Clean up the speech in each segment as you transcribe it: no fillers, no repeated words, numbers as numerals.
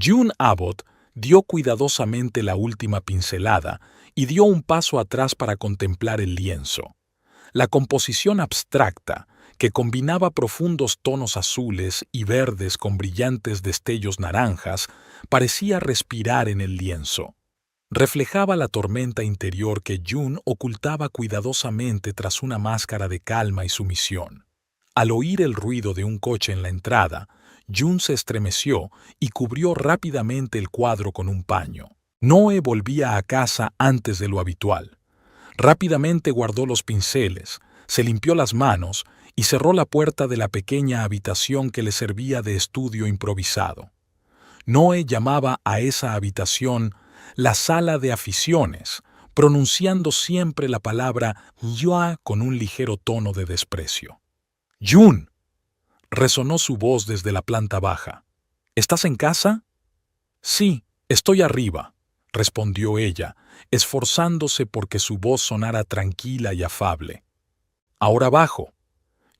June Abbott dio cuidadosamente la última pincelada y dio un paso atrás para contemplar el lienzo. La composición abstracta, que combinaba profundos tonos azules y verdes con brillantes destellos naranjas, parecía respirar en el lienzo. Reflejaba la tormenta interior que June ocultaba cuidadosamente tras una máscara de calma y sumisión. Al oír el ruido de un coche en la entrada, June se estremeció y cubrió rápidamente el cuadro con un paño. Noe volvía a casa antes de lo habitual. Rápidamente guardó los pinceles, se limpió las manos y cerró la puerta de la pequeña habitación que le servía de estudio improvisado. Noe llamaba a esa habitación la sala de aficiones, pronunciando siempre la palabra «yoa» con un ligero tono de desprecio. «June», resonó su voz desde la planta baja. «¿Estás en casa?» «Sí, estoy arriba», respondió ella, esforzándose porque su voz sonara tranquila y afable. «Ahora bajo».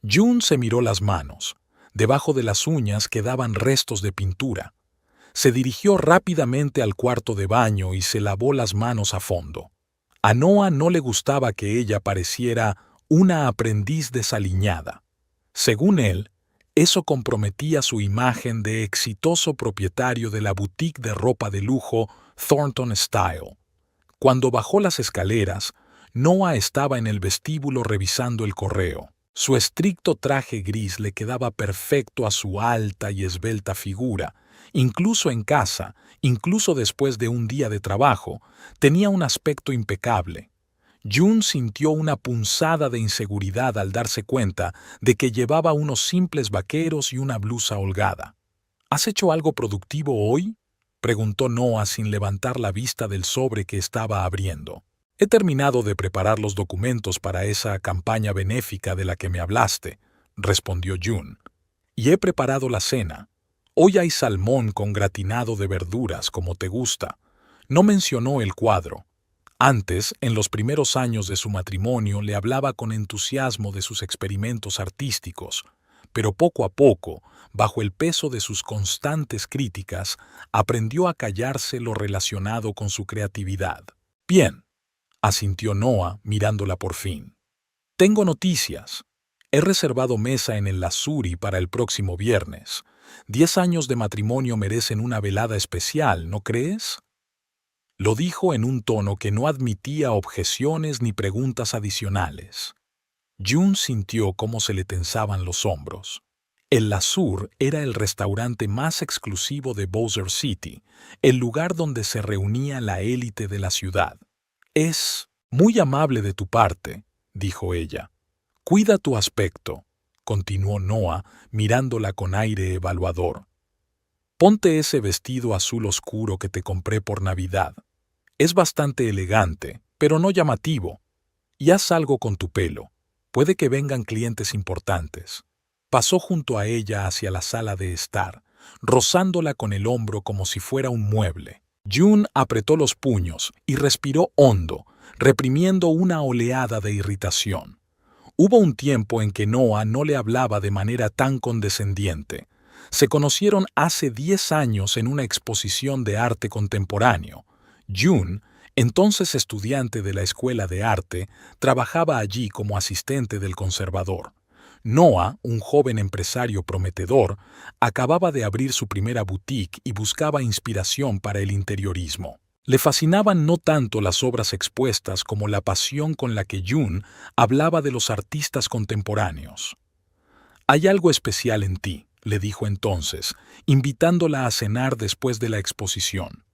June se miró las manos. Debajo de las uñas quedaban restos de pintura. Se dirigió rápidamente al cuarto de baño y se lavó las manos a fondo. A Noah no le gustaba que ella pareciera una aprendiz desaliñada. Según él, eso comprometía su imagen de exitoso propietario de la boutique de ropa de lujo Thornton Style. Cuando bajó las escaleras, Noah estaba en el vestíbulo revisando el correo. Su estricto traje gris le quedaba perfecto a su alta y esbelta figura. Incluso en casa, incluso después de un día de trabajo, tenía un aspecto impecable. June sintió una punzada de inseguridad al darse cuenta de que llevaba unos simples vaqueros y una blusa holgada. ¿Has hecho algo productivo hoy?, preguntó Noah sin levantar la vista del sobre que estaba abriendo. He terminado de preparar los documentos para esa campaña benéfica de la que me hablaste, respondió June. Y he preparado la cena. Hoy hay salmón con gratinado de verduras, como te gusta. No mencionó el cuadro. Antes, en los primeros años de su matrimonio, le hablaba con entusiasmo de sus experimentos artísticos, pero poco a poco, bajo el peso de sus constantes críticas, aprendió a callarse lo relacionado con su creatividad. Bien, asintió Noah, mirándola por fin. Tengo noticias. He reservado mesa en el Lazuri para el próximo viernes. 10 años de matrimonio merecen una velada especial, ¿no crees? Lo dijo en un tono que no admitía objeciones ni preguntas adicionales. June sintió cómo se le tensaban los hombros. El Lazur era el restaurante más exclusivo de Bossier City, el lugar donde se reunía la élite de la ciudad. «Es muy amable de tu parte», dijo ella. «Cuida tu aspecto», continuó Noah, mirándola con aire evaluador. «Ponte ese vestido azul oscuro que te compré por Navidad. Es bastante elegante, pero no llamativo. Y haz algo con tu pelo. Puede que vengan clientes importantes». Pasó junto a ella hacia la sala de estar, rozándola con el hombro como si fuera un mueble. June apretó los puños y respiró hondo, reprimiendo una oleada de irritación. Hubo un tiempo en que Noah no le hablaba de manera tan condescendiente. Se conocieron hace 10 años en una exposición de arte contemporáneo. June, entonces estudiante de la Escuela de Arte, trabajaba allí como asistente del conservador. Noah, un joven empresario prometedor, acababa de abrir su primera boutique y buscaba inspiración para el interiorismo. Le fascinaban no tanto las obras expuestas como la pasión con la que June hablaba de los artistas contemporáneos. «Hay algo especial en ti», le dijo entonces, invitándola a cenar después de la exposición.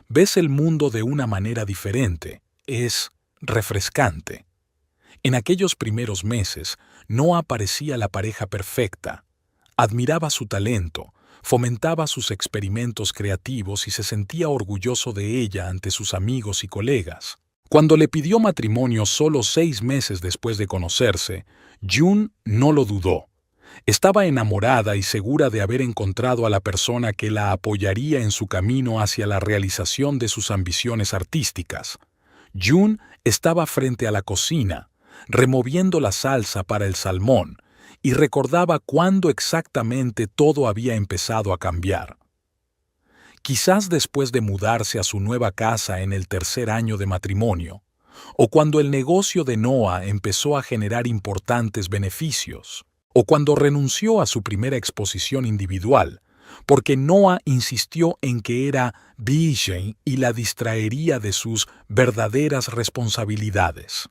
«Ves el mundo de una manera diferente. Es refrescante». En aquellos primeros meses, Noah parecía la pareja perfecta. Admiraba su talento, fomentaba sus experimentos creativos y se sentía orgulloso de ella ante sus amigos y colegas. Cuando le pidió matrimonio solo 6 meses después de conocerse, June no lo dudó. Estaba enamorada y segura de haber encontrado a la persona que la apoyaría en su camino hacia la realización de sus ambiciones artísticas. June estaba frente a la cocina, removiendo la salsa para el salmón, y recordaba cuándo exactamente todo había empezado a cambiar. quizás después de mudarse a su nueva casa en el tercer año de matrimonio, o cuando el negocio de Noah empezó a generar importantes beneficios, o cuando renunció a su primera exposición individual, porque Noah insistió en que era virgen y la distraería de sus verdaderas responsabilidades.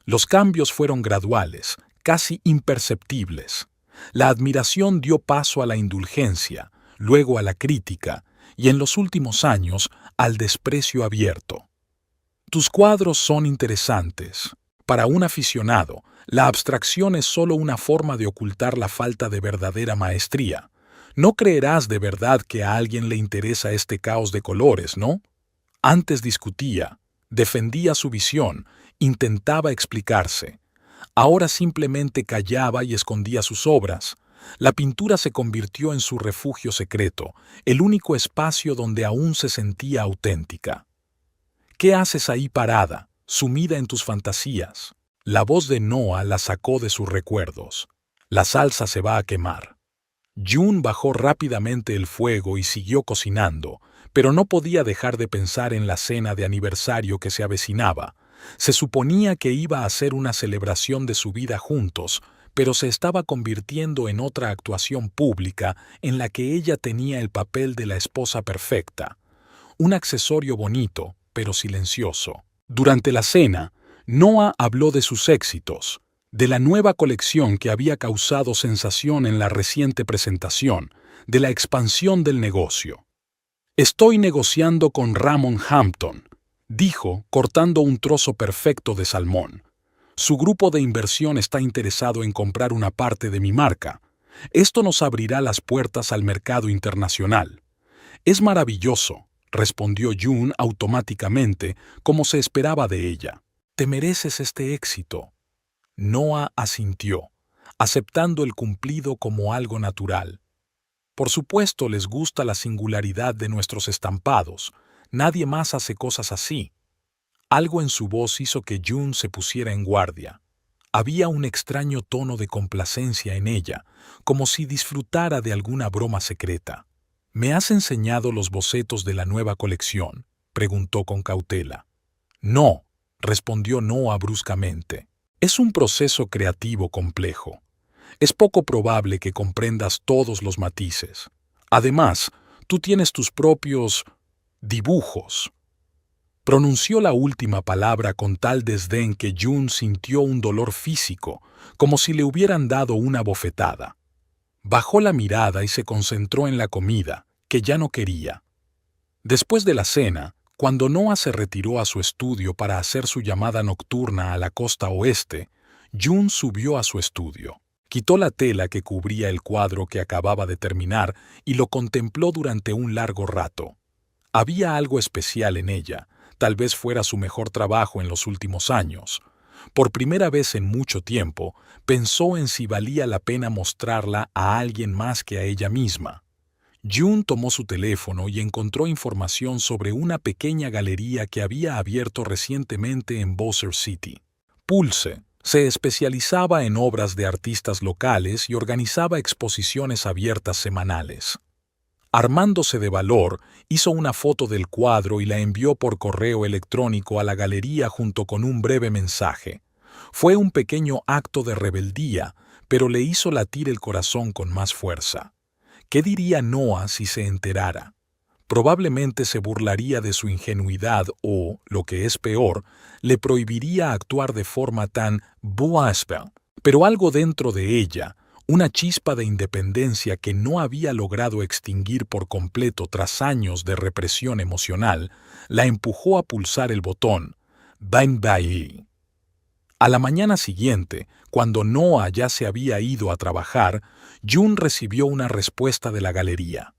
Los cambios fueron graduales, casi imperceptibles. La admiración dio paso a la indulgencia, luego a la crítica y en los últimos años al desprecio abierto. Tus cuadros son interesantes. Para un aficionado, la abstracción es solo una forma de ocultar la falta de verdadera maestría. No creerás de verdad que a alguien le interesa este caos de colores, ¿no? Antes discutía, defendía su visión, intentaba explicarse. Ahora simplemente callaba y escondía sus obras. La pintura se convirtió en su refugio secreto, el único espacio donde aún se sentía auténtica. ¿Qué haces ahí parada, sumida en tus fantasías? La voz de Noah la sacó de sus recuerdos. La salsa se va a quemar. June bajó rápidamente el fuego y siguió cocinando, pero no podía dejar de pensar en la cena de aniversario que se avecinaba. Se suponía que iba a ser una celebración de su vida juntos, pero se estaba convirtiendo en otra actuación pública en la que ella tenía el papel de la esposa perfecta. Un accesorio bonito, pero silencioso. Durante la cena, Noah habló de sus éxitos, de la nueva colección que había causado sensación en la reciente presentación, de la expansión del negocio. «Estoy negociando con Ramon Hampton», dijo, cortando un trozo perfecto de salmón. «Su grupo de inversión está interesado en comprar una parte de mi marca. Esto nos abrirá las puertas al mercado internacional». «Es maravilloso», respondió June automáticamente, como se esperaba de ella. «Te mereces este éxito». Noah asintió, aceptando el cumplido como algo natural. «Por supuesto les gusta la singularidad de nuestros estampados. Nadie más hace cosas así». Algo en su voz hizo que June se pusiera en guardia. Había un extraño tono de complacencia en ella, como si disfrutara de alguna broma secreta. «¿Me has enseñado los bocetos de la nueva colección?», preguntó con cautela. «No», respondió Noah bruscamente. «Es un proceso creativo complejo. Es poco probable que comprendas todos los matices. Además, tú tienes tus propios dibujos». Pronunció la última palabra con tal desdén que June sintió un dolor físico, como si le hubieran dado una bofetada. Bajó la mirada y se concentró en la comida, que ya no quería. Después de la cena, cuando Noah se retiró a su estudio para hacer su llamada nocturna a la costa oeste, June subió a su estudio. Quitó la tela que cubría el cuadro que acababa de terminar y lo contempló durante un largo rato. Había algo especial en ella, tal vez fuera su mejor trabajo en los últimos años. Por primera vez en mucho tiempo, pensó en si valía la pena mostrarla a alguien más que a ella misma. June tomó su teléfono y encontró información sobre una pequeña galería que había abierto recientemente en Bossier City. Pulse se especializaba en obras de artistas locales y organizaba exposiciones abiertas semanales. Armándose de valor, hizo una foto del cuadro y la envió por correo electrónico a la galería junto con un breve mensaje. Fue un pequeño acto de rebeldía, pero le hizo latir el corazón con más fuerza. ¿Qué diría Noah si se enterara? Probablemente se burlaría de su ingenuidad o, lo que es peor, le prohibiría actuar de forma tan boaspel. Pero algo dentro de ella, una chispa de independencia que no había logrado extinguir por completo tras años de represión emocional, la empujó a pulsar el botón «Bang Bye». A la mañana siguiente, cuando Noah ya se había ido a trabajar, June recibió una respuesta de la galería.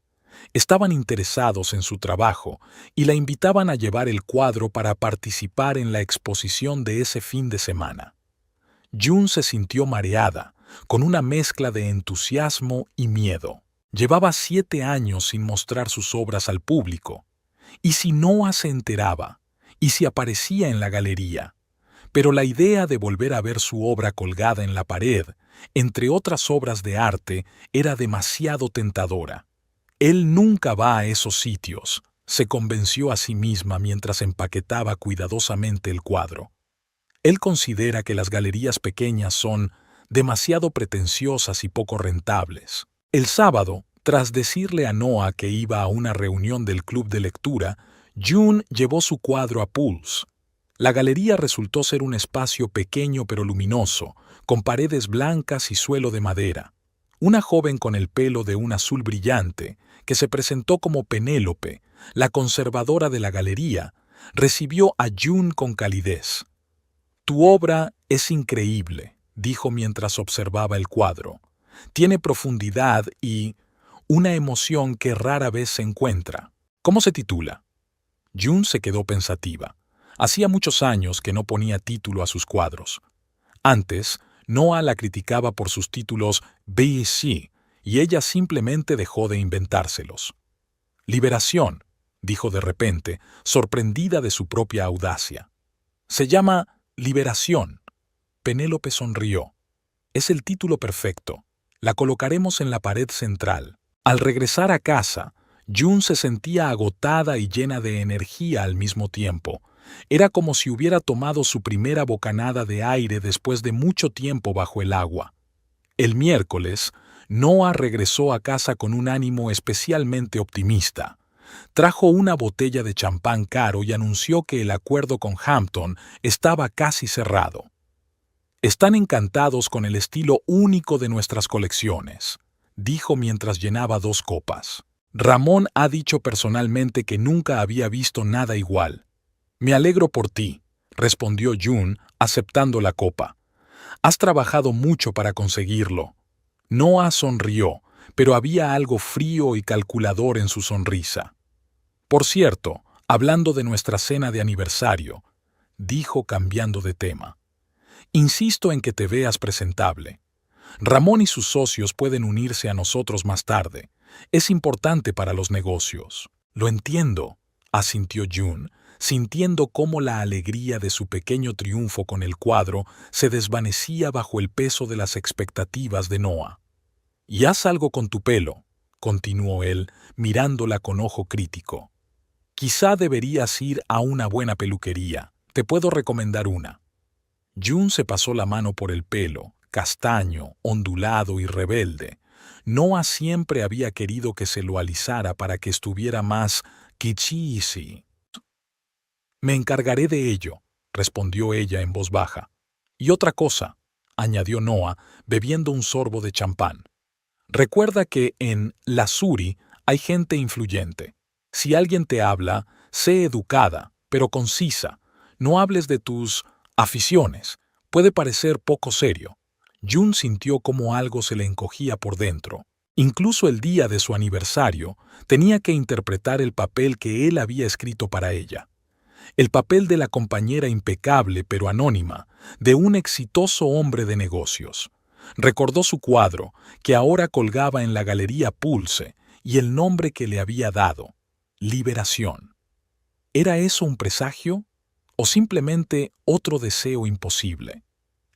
Estaban interesados en su trabajo y la invitaban a llevar el cuadro para participar en la exposición de ese fin de semana. June se sintió mareada, con una mezcla de entusiasmo y miedo. Llevaba 7 años sin mostrar sus obras al público. ¿Y si Noah se enteraba? ¿Y si aparecía en la galería? Pero la idea de volver a ver su obra colgada en la pared, entre otras obras de arte, era demasiado tentadora. Él nunca va a esos sitios, se convenció a sí misma mientras empaquetaba cuidadosamente el cuadro. Él considera que las galerías pequeñas son demasiado pretenciosas y poco rentables. El sábado, tras decirle a Noah que iba a una reunión del club de lectura, June llevó su cuadro a Pulse. La galería resultó ser un espacio pequeño pero luminoso, con paredes blancas y suelo de madera. Una joven con el pelo de un azul brillante, que se presentó como Penélope, la conservadora de la galería, recibió a June con calidez. «Tu obra es increíble», dijo mientras observaba el cuadro. «Tiene profundidad y una emoción que rara vez se encuentra». «¿Cómo se titula?» June se quedó pensativa. Hacía muchos años que no ponía título a sus cuadros. Antes, Noah la criticaba por sus títulos B y C, y ella simplemente dejó de inventárselos. «Liberación», dijo de repente, sorprendida de su propia audacia. «Se llama Liberación». Penélope sonrió. «Es el título perfecto. La colocaremos en la pared central». Al regresar a casa, June se sentía agotada y llena de energía al mismo tiempo. Era como si hubiera tomado su primera bocanada de aire después de mucho tiempo bajo el agua. El miércoles, Noah regresó a casa con un ánimo especialmente optimista. Trajo una botella de champán caro y anunció que el acuerdo con Hampton estaba casi cerrado. «Están encantados con el estilo único de nuestras colecciones», dijo mientras llenaba 2 copas. «Ramón ha dicho personalmente que nunca había visto nada igual». «Me alegro por ti», respondió June, aceptando la copa. «Has trabajado mucho para conseguirlo». Noah sonrió, pero había algo frío y calculador en su sonrisa. «Por cierto, hablando de nuestra cena de aniversario», dijo cambiando de tema. «Insisto en que te veas presentable. Ramón y sus socios pueden unirse a nosotros más tarde. Es importante para los negocios». «Lo entiendo», asintió June, sintiendo cómo la alegría de su pequeño triunfo con el cuadro se desvanecía bajo el peso de las expectativas de Noah. «Y haz algo con tu pelo», continuó él, mirándola con ojo crítico. «Quizá deberías ir a una buena peluquería. Te puedo recomendar una». June se pasó la mano por el pelo, castaño, ondulado y rebelde. Noah siempre había querido que se lo alisara para que estuviera más kitschy. «Me encargaré de ello», respondió ella en voz baja. «Y otra cosa», añadió Noah, bebiendo un sorbo de champán. «Recuerda que en La Suri hay gente influyente. Si alguien te habla, sé educada, pero concisa. No hables de tus aficiones. Puede parecer poco serio». June sintió como algo se le encogía por dentro. Incluso el día de su aniversario, tenía que interpretar el papel que él había escrito para ella. El papel de la compañera impecable pero anónima, de un exitoso hombre de negocios. Recordó su cuadro, que ahora colgaba en la galería Pulse, y el nombre que le había dado, Liberación. ¿Era eso un presagio? ¿O simplemente otro deseo imposible?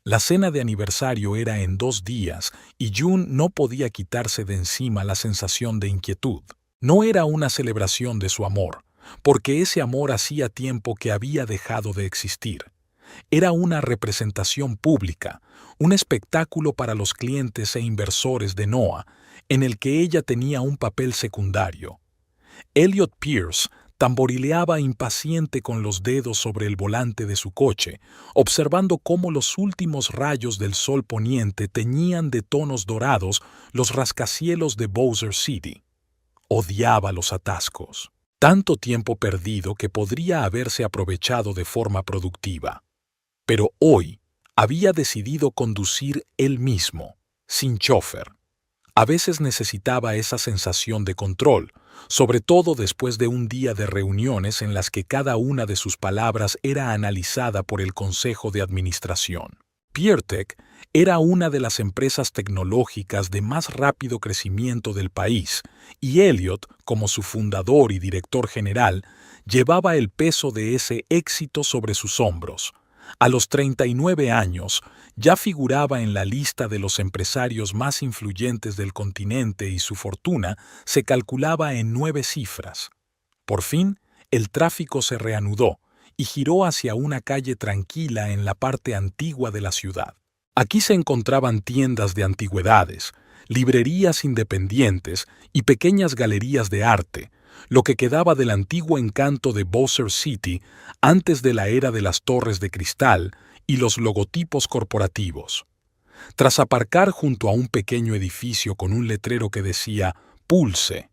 La cena de aniversario era en 2 días y June no podía quitarse de encima la sensación de inquietud. No era una celebración de su amor, porque ese amor hacía tiempo que había dejado de existir. Era una representación pública, un espectáculo para los clientes e inversores de Noah, en el que ella tenía un papel secundario. Elliot Pierce tamborileaba impaciente con los dedos sobre el volante de su coche, observando cómo los últimos rayos del sol poniente teñían de tonos dorados los rascacielos de Bowser City. Odiaba los atascos. Tanto tiempo perdido que podría haberse aprovechado de forma productiva. Pero hoy había decidido conducir él mismo, sin chófer. A veces necesitaba esa sensación de control, sobre todo después de un día de reuniones en las que cada una de sus palabras era analizada por el Consejo de Administración. PeerTech era una de las empresas tecnológicas de más rápido crecimiento del país, y Elliot, como su fundador y director general, llevaba el peso de ese éxito sobre sus hombros. A los 39 años, ya figuraba en la lista de los empresarios más influyentes del continente y su fortuna se calculaba en 9 cifras. Por fin, el tráfico se reanudó y giró hacia una calle tranquila en la parte antigua de la ciudad. Aquí se encontraban tiendas de antigüedades, librerías independientes y pequeñas galerías de arte, lo que quedaba del antiguo encanto de Bossier City antes de la era de las torres de cristal y los logotipos corporativos. Tras aparcar junto a un pequeño edificio con un letrero que decía «Pulse»,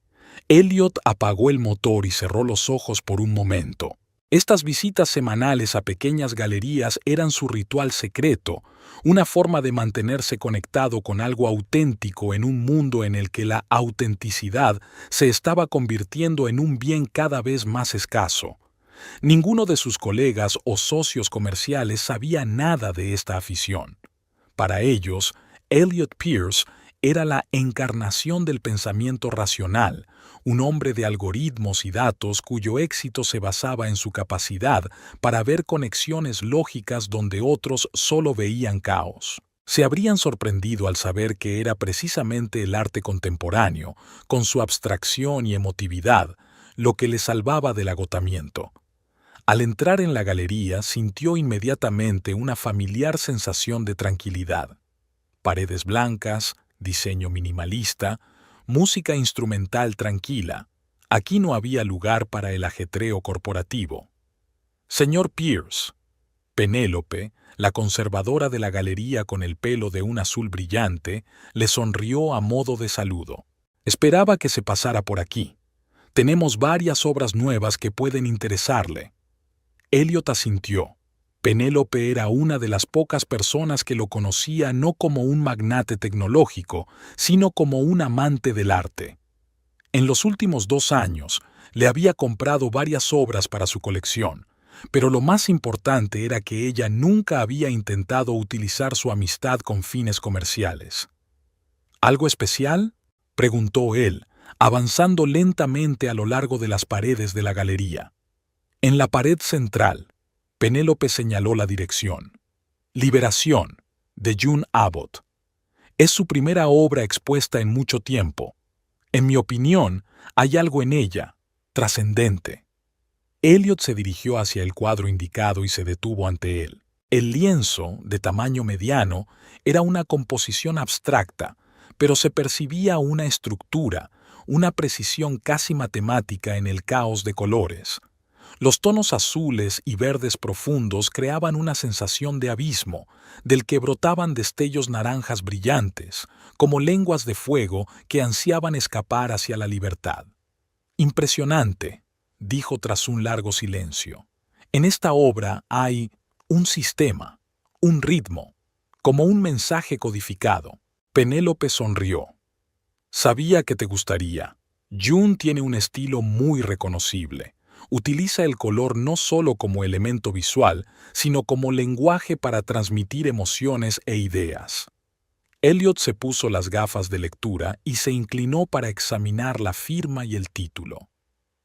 Elliot apagó el motor y cerró los ojos por un momento. Estas visitas semanales a pequeñas galerías eran su ritual secreto, una forma de mantenerse conectado con algo auténtico en un mundo en el que la autenticidad se estaba convirtiendo en un bien cada vez más escaso. Ninguno de sus colegas o socios comerciales sabía nada de esta afición. Para ellos, Elliot Pearce era la encarnación del pensamiento racional, un hombre de algoritmos y datos cuyo éxito se basaba en su capacidad para ver conexiones lógicas donde otros solo veían caos. Se habrían sorprendido al saber que era precisamente el arte contemporáneo, con su abstracción y emotividad, lo que le salvaba del agotamiento. Al entrar en la galería, sintió inmediatamente una familiar sensación de tranquilidad. Paredes blancas, diseño minimalista, música instrumental tranquila. Aquí no había lugar para el ajetreo corporativo. Señor Pearce. Penélope, la conservadora de la galería con el pelo de un azul brillante, le sonrió a modo de saludo. Esperaba que se pasara por aquí. Tenemos varias obras nuevas que pueden interesarle. Elliot asintió. Penélope era una de las pocas personas que lo conocía no como un magnate tecnológico, sino como un amante del arte. En los últimos 2 años, le había comprado varias obras para su colección, pero lo más importante era que ella nunca había intentado utilizar su amistad con fines comerciales. ¿Algo especial?, preguntó él, avanzando lentamente a lo largo de las paredes de la galería. En la pared central, Penélope señaló la dirección. Liberación, de June Abbott. Es su primera obra expuesta en mucho tiempo. En mi opinión, hay algo en ella, trascendente. Elliot se dirigió hacia el cuadro indicado y se detuvo ante él. El lienzo, de tamaño mediano, era una composición abstracta, pero se percibía una estructura, una precisión casi matemática en el caos de colores. Los tonos azules y verdes profundos creaban una sensación de abismo, del que brotaban destellos naranjas brillantes, como lenguas de fuego que ansiaban escapar hacia la libertad. Impresionante, dijo tras un largo silencio. En esta obra hay un sistema, un ritmo, como un mensaje codificado. Penélope sonrió. Sabía que te gustaría. June tiene un estilo muy reconocible. Utiliza el color no solo como elemento visual, sino como lenguaje para transmitir emociones e ideas. Elliot se puso las gafas de lectura y se inclinó para examinar la firma y el título.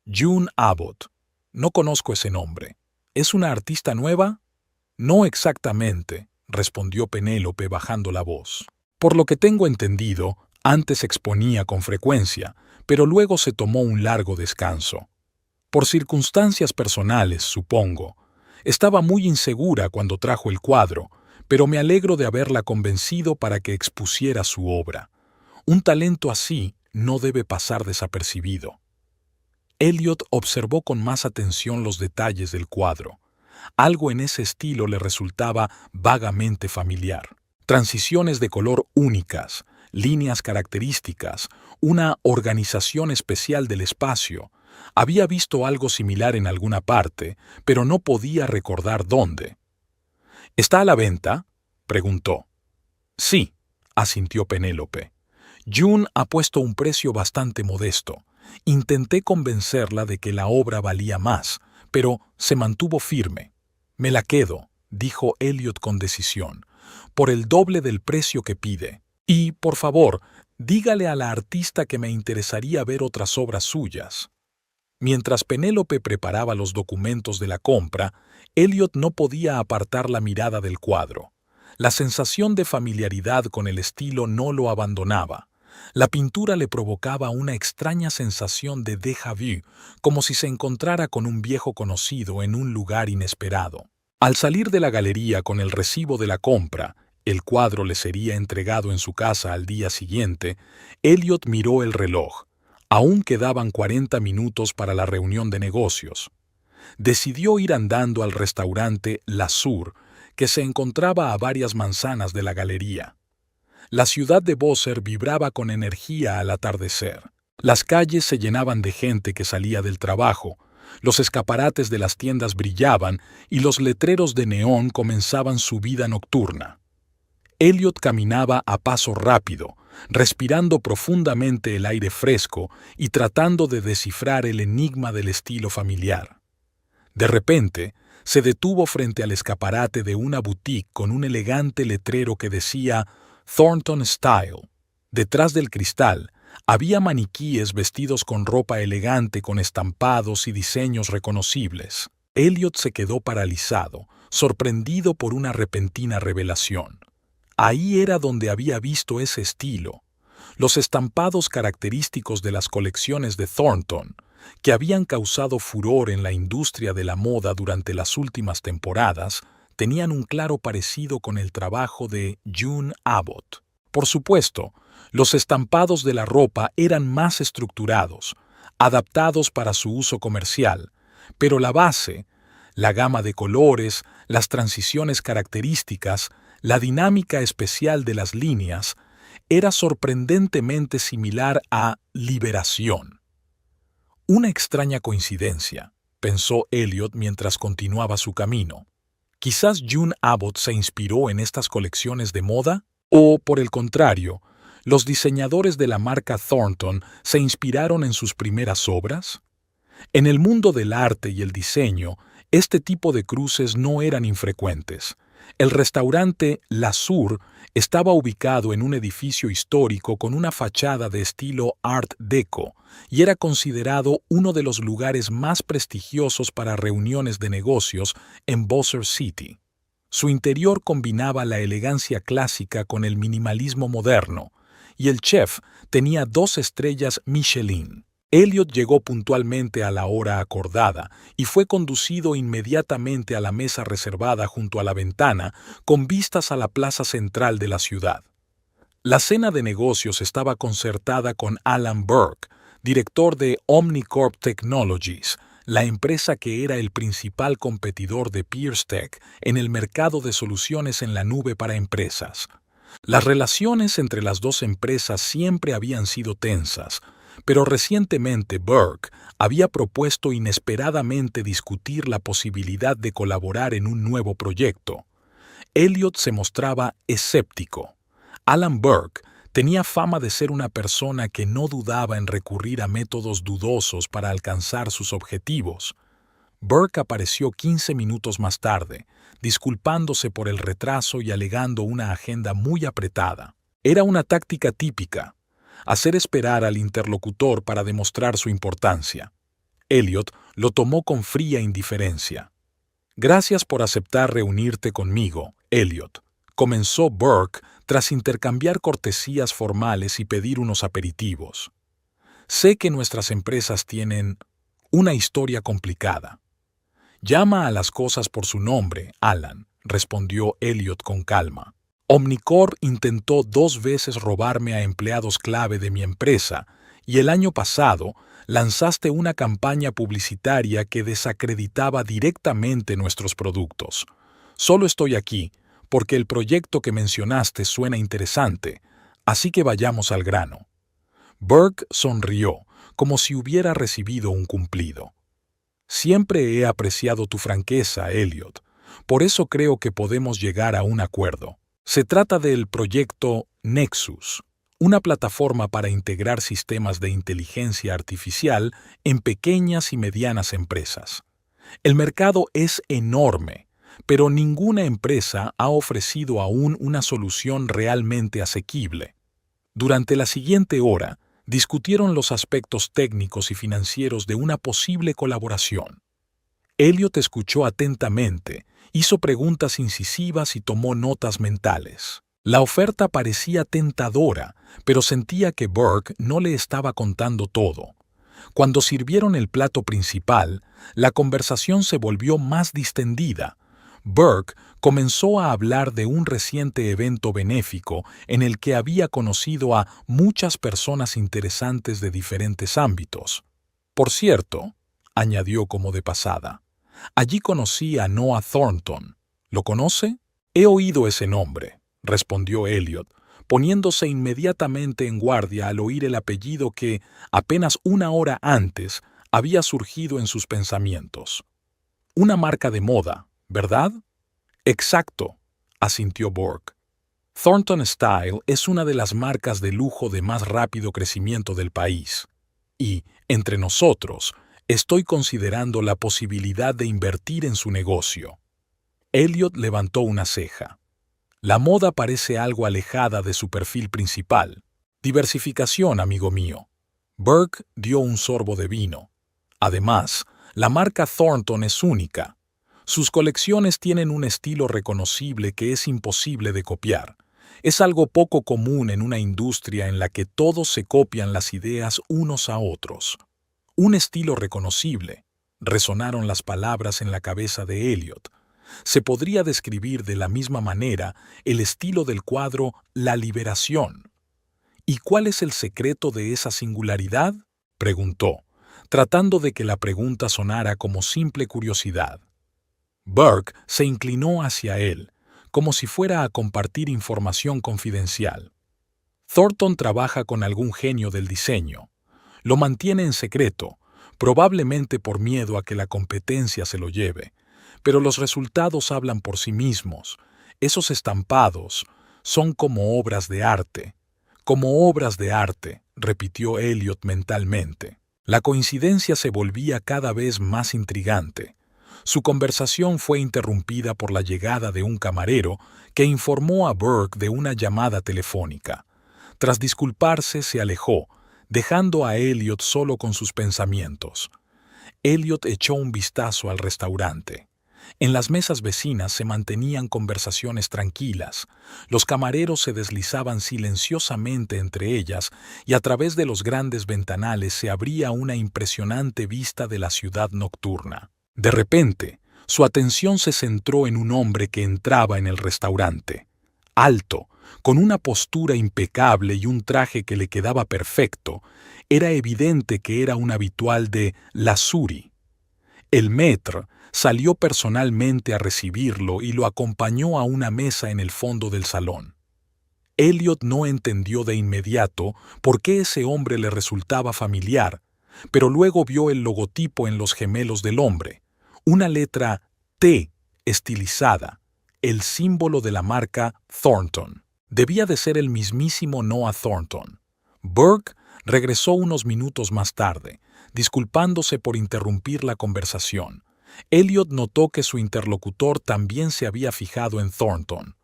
June Abbott. No conozco ese nombre. ¿Es una artista nueva? No exactamente, respondió Penélope bajando la voz. Por lo que tengo entendido, antes exponía con frecuencia, pero luego se tomó un largo descanso. Por circunstancias personales, supongo. Estaba muy insegura cuando trajo el cuadro, pero me alegro de haberla convencido para que expusiera su obra. Un talento así no debe pasar desapercibido. Elliot observó con más atención los detalles del cuadro. Algo en ese estilo le resultaba vagamente familiar. Transiciones de color únicas, líneas características, una organización especial del espacio. Había visto algo similar en alguna parte, pero no podía recordar dónde. ¿Está a la venta?, preguntó. Sí, asintió Penélope. June ha puesto un precio bastante modesto. Intenté convencerla de que la obra valía más, pero se mantuvo firme. Me la quedo, dijo Elliot con decisión, por el doble del precio que pide. Y, por favor, dígale a la artista que me interesaría ver otras obras suyas. Mientras Penélope preparaba los documentos de la compra, Elliot no podía apartar la mirada del cuadro. La sensación de familiaridad con el estilo no lo abandonaba. La pintura le provocaba una extraña sensación de déjà vu, como si se encontrara con un viejo conocido en un lugar inesperado. Al salir de la galería con el recibo de la compra, el cuadro le sería entregado en su casa al día siguiente, Elliot miró el reloj. Aún quedaban 40 minutos para la reunión de negocios. Decidió ir andando al restaurante La Sur, que se encontraba a varias manzanas de la galería. La ciudad de Boser vibraba con energía al atardecer. Las calles se llenaban de gente que salía del trabajo, los escaparates de las tiendas brillaban y los letreros de neón comenzaban su vida nocturna. Elliot caminaba a paso rápido, respirando profundamente el aire fresco y tratando de descifrar el enigma del estilo familiar. De repente, se detuvo frente al escaparate de una boutique con un elegante letrero que decía Thornton Style. Detrás del cristal, había maniquíes vestidos con ropa elegante con estampados y diseños reconocibles. Elliot se quedó paralizado, sorprendido por una repentina revelación. Ahí era donde había visto ese estilo. Los estampados característicos de las colecciones de Thornton, que habían causado furor en la industria de la moda durante las últimas temporadas, tenían un claro parecido con el trabajo de June Abbott. Por supuesto, los estampados de la ropa eran más estructurados, adaptados para su uso comercial, pero la base, la gama de colores, las transiciones características, la dinámica especial de las líneas, era sorprendentemente similar a Liberación. Una extraña coincidencia, pensó Elliot mientras continuaba su camino. Quizás June Abbott se inspiró en estas colecciones de moda, o, por el contrario, los diseñadores de la marca Thornton se inspiraron en sus primeras obras. En el mundo del arte y el diseño, este tipo de cruces no eran infrecuentes. El restaurante La Sur estaba ubicado en un edificio histórico con una fachada de estilo Art Deco y era considerado uno de los lugares más prestigiosos para reuniones de negocios en Bossier City. Su interior combinaba la elegancia clásica con el minimalismo moderno, y el chef tenía 2 estrellas Michelin. Elliot llegó puntualmente a la hora acordada y fue conducido inmediatamente a la mesa reservada junto a la ventana con vistas a la plaza central de la ciudad. La cena de negocios estaba concertada con Alan Burke, director de OmniCorp Technologies, la empresa que era el principal competidor de PeersTech en el mercado de soluciones en la nube para empresas. Las relaciones entre las dos empresas siempre habían sido tensas, pero recientemente Burke había propuesto inesperadamente discutir la posibilidad de colaborar en un nuevo proyecto. Elliot se mostraba escéptico. Alan Burke tenía fama de ser una persona que no dudaba en recurrir a métodos dudosos para alcanzar sus objetivos. Burke apareció 15 minutos más tarde, disculpándose por el retraso y alegando una agenda muy apretada. Era una táctica típica: hacer esperar al interlocutor para demostrar su importancia. Elliot lo tomó con fría indiferencia. «Gracias por aceptar reunirte conmigo, Elliot», comenzó Burke tras intercambiar cortesías formales y pedir unos aperitivos. «Sé que nuestras empresas tienen una historia complicada». «Llama a las cosas por su nombre, Alan», respondió Elliot con calma. «OmniCorp intentó 2 veces robarme a empleados clave de mi empresa y el año pasado lanzaste una campaña publicitaria que desacreditaba directamente nuestros productos. Solo estoy aquí porque el proyecto que mencionaste suena interesante, así que vayamos al grano». Burke sonrió, como si hubiera recibido un cumplido. «Siempre he apreciado tu franqueza, Elliot. Por eso creo que podemos llegar a un acuerdo. Se trata del proyecto Nexus, una plataforma para integrar sistemas de inteligencia artificial en pequeñas y medianas empresas. El mercado es enorme, pero ninguna empresa ha ofrecido aún una solución realmente asequible. Durante la siguiente hora, Discutieron los aspectos técnicos y financieros de una posible colaboración. Elliot escuchó atentamente, hizo preguntas incisivas y tomó notas mentales. La oferta parecía tentadora, pero sentía que Burke no le estaba contando todo. Cuando sirvieron el plato principal, la conversación se volvió más distendida. Burke comenzó a hablar de un reciente evento benéfico en el que había conocido a muchas personas interesantes de diferentes ámbitos. Por cierto, añadió como de pasada, allí conocí a Noah Thornton. ¿Lo conoce? He oído ese nombre, respondió Elliot, poniéndose inmediatamente en guardia al oír el apellido que, apenas una hora antes, había surgido en sus pensamientos. Una marca de moda, ¿verdad? Exacto, asintió Burke. Thornton Style es una de las marcas de lujo de más rápido crecimiento del país. Y, entre nosotros, estoy considerando la posibilidad de invertir en su negocio. Elliot levantó una ceja. La moda parece algo alejada de su perfil principal. Diversificación, amigo mío. Burke dio un sorbo de vino. Además, la marca Thornton es única. Sus colecciones tienen un estilo reconocible que es imposible de copiar. Es algo poco común en una industria en la que todos se copian las ideas unos a otros. Un estilo reconocible. Resonaron las palabras en la cabeza de Elliot. Se podría describir de la misma manera el estilo del cuadro La Liberación. ¿Y cuál es el secreto de esa singularidad?, preguntó, tratando de que la pregunta sonara como simple curiosidad. Burke se inclinó hacia él, como si fuera a compartir información confidencial. Thornton trabaja con algún genio del diseño. Lo mantiene en secreto, probablemente por miedo a que la competencia se lo lleve. Pero los resultados hablan por sí mismos. Esos estampados son como obras de arte. Como obras de arte, repitió Elliot mentalmente. La coincidencia se volvía cada vez más intrigante. Su conversación fue interrumpida por la llegada de un camarero que informó a Burke de una llamada telefónica. Tras disculparse, se alejó, dejando a Elliot solo con sus pensamientos. Elliot echó un vistazo al restaurante. En las mesas vecinas se mantenían conversaciones tranquilas. Los camareros se deslizaban silenciosamente entre ellas y a través de los grandes ventanales se abría una impresionante vista de la ciudad nocturna. De repente, su atención se centró en un hombre que entraba en el restaurante. Alto, con una postura impecable y un traje que le quedaba perfecto, era evidente que era un habitual de La Suri. El maître salió personalmente a recibirlo y lo acompañó a una mesa en el fondo del salón. Elliot no entendió de inmediato por qué ese hombre le resultaba familiar, pero luego vio el logotipo en los gemelos del hombre, una letra T estilizada, el símbolo de la marca Thornton. Debía de ser el mismísimo Noah Thornton. Burke regresó unos minutos más tarde, disculpándose por interrumpir la conversación. Elliot notó que su interlocutor también se había fijado en Thornton.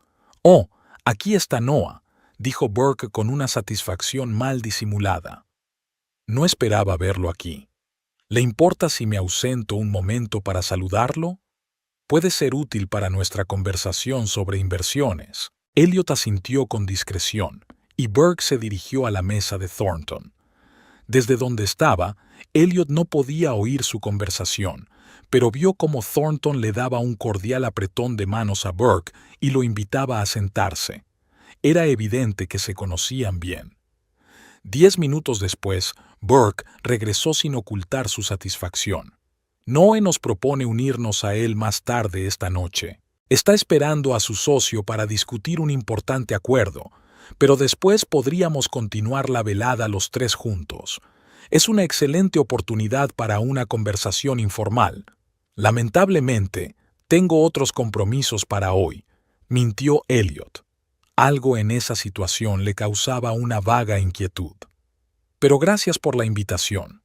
«Oh, aquí está Noah», dijo Burke con una satisfacción mal disimulada. «No esperaba verlo aquí. ¿Le importa si me ausento un momento para saludarlo? Puede ser útil para nuestra conversación sobre inversiones». Elliot asintió con discreción, y Burke se dirigió a la mesa de Thornton. Desde donde estaba, Elliot no podía oír su conversación, pero vio cómo Thornton le daba un cordial apretón de manos a Burke y lo invitaba a sentarse. Era evidente que se conocían bien. 10 minutos después, Burke regresó sin ocultar su satisfacción. Noe nos propone unirnos a él más tarde esta noche. Está esperando a su socio para discutir un importante acuerdo, pero después podríamos continuar la velada los tres juntos. Es una excelente oportunidad para una conversación informal. Lamentablemente, tengo otros compromisos para hoy, mintió Elliot. Algo en esa situación le causaba una vaga inquietud. Pero gracias por la invitación.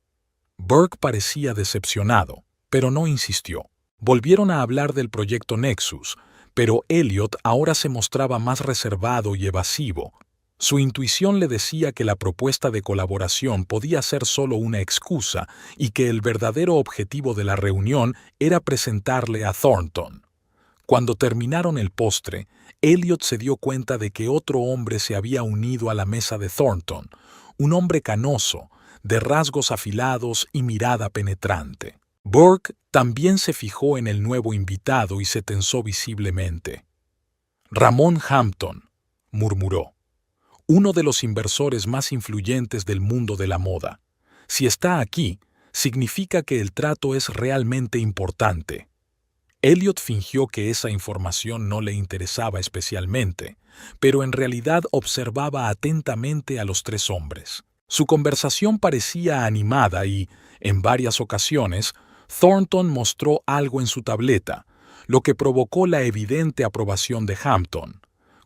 Burke parecía decepcionado, pero no insistió. Volvieron a hablar del proyecto Nexus, pero Elliot ahora se mostraba más reservado y evasivo. Su intuición le decía que la propuesta de colaboración podía ser solo una excusa y que el verdadero objetivo de la reunión era presentarle a Thornton. Cuando terminaron el postre, Elliot se dio cuenta de que otro hombre se había unido a la mesa de Thornton, un hombre canoso, de rasgos afilados y mirada penetrante. Burke también se fijó en el nuevo invitado y se tensó visiblemente. «Ramón Hampton», murmuró, «uno de los inversores más influyentes del mundo de la moda. Si está aquí, significa que el trato es realmente importante». Elliot fingió que esa información no le interesaba especialmente, pero en realidad observaba atentamente a los tres hombres. Su conversación parecía animada y, en varias ocasiones, Thornton mostró algo en su tableta, lo que provocó la evidente aprobación de Hampton.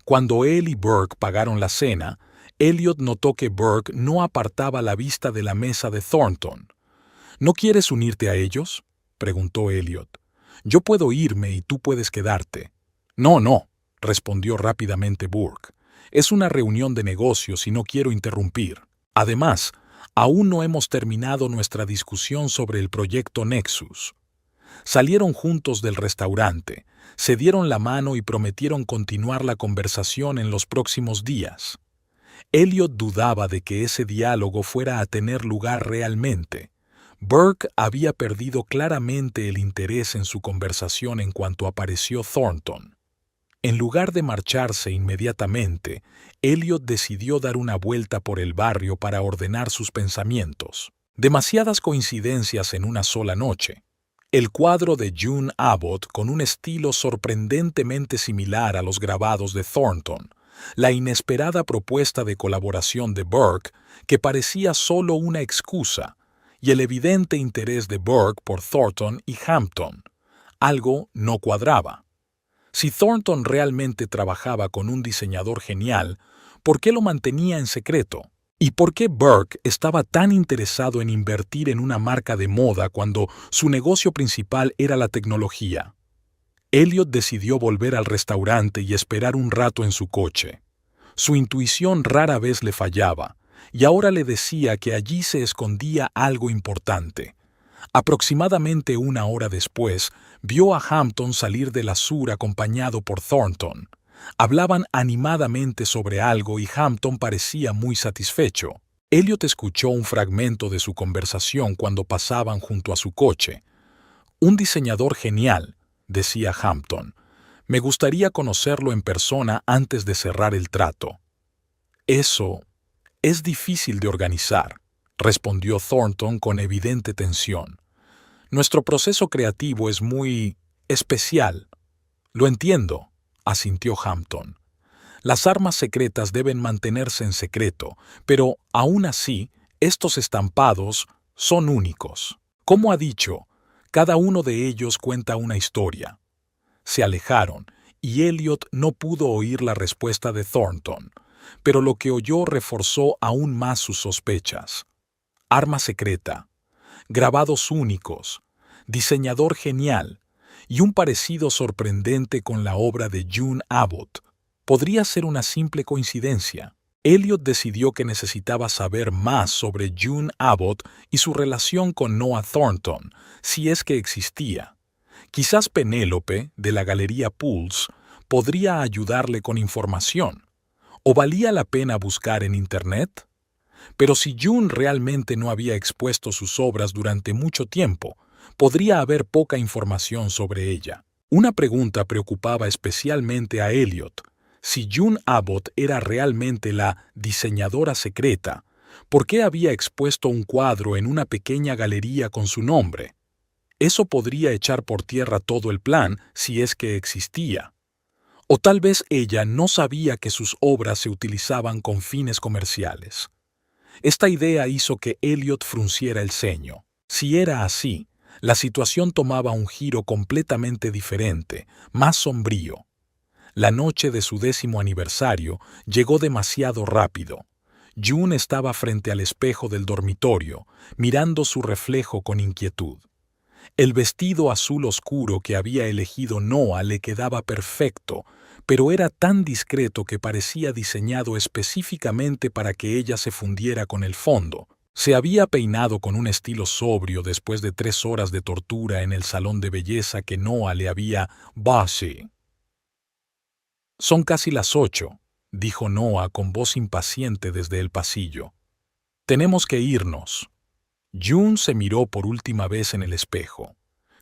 Cuando él y Burke pagaron la cena, Elliot notó que Burke no apartaba la vista de la mesa de Thornton. «¿No quieres unirte a ellos?», preguntó Elliot. «Yo puedo irme y tú puedes quedarte». No», respondió rápidamente Burke. «Es una reunión de negocios y no quiero interrumpir. Además, aún no hemos terminado nuestra discusión sobre el proyecto Nexus». Salieron juntos del restaurante, se dieron la mano y prometieron continuar la conversación en los próximos días. Elliot dudaba de que ese diálogo fuera a tener lugar realmente. Burke había perdido claramente el interés en su conversación en cuanto apareció Thornton. En lugar de marcharse inmediatamente, Elliot decidió dar una vuelta por el barrio para ordenar sus pensamientos. Demasiadas coincidencias en una sola noche. El cuadro de June Abbott con un estilo sorprendentemente similar a los grabados de Thornton, la inesperada propuesta de colaboración de Burke, que parecía solo una excusa, y el evidente interés de Burke por Thornton y Hampton. Algo no cuadraba. Si Thornton realmente trabajaba con un diseñador genial, ¿por qué lo mantenía en secreto? ¿Y por qué Burke estaba tan interesado en invertir en una marca de moda cuando su negocio principal era la tecnología? Elliot decidió volver al restaurante y esperar un rato en su coche. Su intuición rara vez le fallaba, y ahora le decía que allí se escondía algo importante. Aproximadamente una hora después, vio a Hampton salir de la sur acompañado por Thornton. Hablaban animadamente sobre algo y Hampton parecía muy satisfecho. Elliot escuchó un fragmento de su conversación cuando pasaban junto a su coche. «Un diseñador genial», decía Hampton. «Me gustaría conocerlo en persona antes de cerrar el trato». «Eso es difícil de organizar», respondió Thornton con evidente tensión. «Nuestro proceso creativo es muy especial». «Lo entiendo», asintió Hampton. «Las armas secretas deben mantenerse en secreto, pero, aún así, estos estampados son únicos. Como ha dicho, cada uno de ellos cuenta una historia». Se alejaron, y Elliot no pudo oír la respuesta de Thornton, pero lo que oyó reforzó aún más sus sospechas. Arma secreta, grabados únicos, diseñador genial y un parecido sorprendente con la obra de June Abbott. Podría ser una simple coincidencia. Elliot decidió que necesitaba saber más sobre June Abbott y su relación con Noah Thornton, si es que existía. Quizás Penélope, de la Galería Pulse, podría ayudarle con información. ¿O valía la pena buscar en Internet? Pero si June realmente no había expuesto sus obras durante mucho tiempo, podría haber poca información sobre ella. Una pregunta preocupaba especialmente a Elliot. Si June Abbott era realmente la diseñadora secreta, ¿por qué había expuesto un cuadro en una pequeña galería con su nombre? Eso podría echar por tierra todo el plan si es que existía. O tal vez ella no sabía que sus obras se utilizaban con fines comerciales. Esta idea hizo que Elliot frunciera el ceño. Si era así, la situación tomaba un giro completamente diferente, más sombrío. La noche de su 10º aniversario llegó demasiado rápido. June estaba frente al espejo del dormitorio, mirando su reflejo con inquietud. El vestido azul oscuro que había elegido Noah le quedaba perfecto, pero era tan discreto que parecía diseñado específicamente para que ella se fundiera con el fondo. Se había peinado con un estilo sobrio después de 3 horas de tortura en el salón de belleza que Noah le había base. «Son casi las 8», dijo Noah con voz impaciente desde el pasillo. «Tenemos que irnos». June se miró por última vez en el espejo.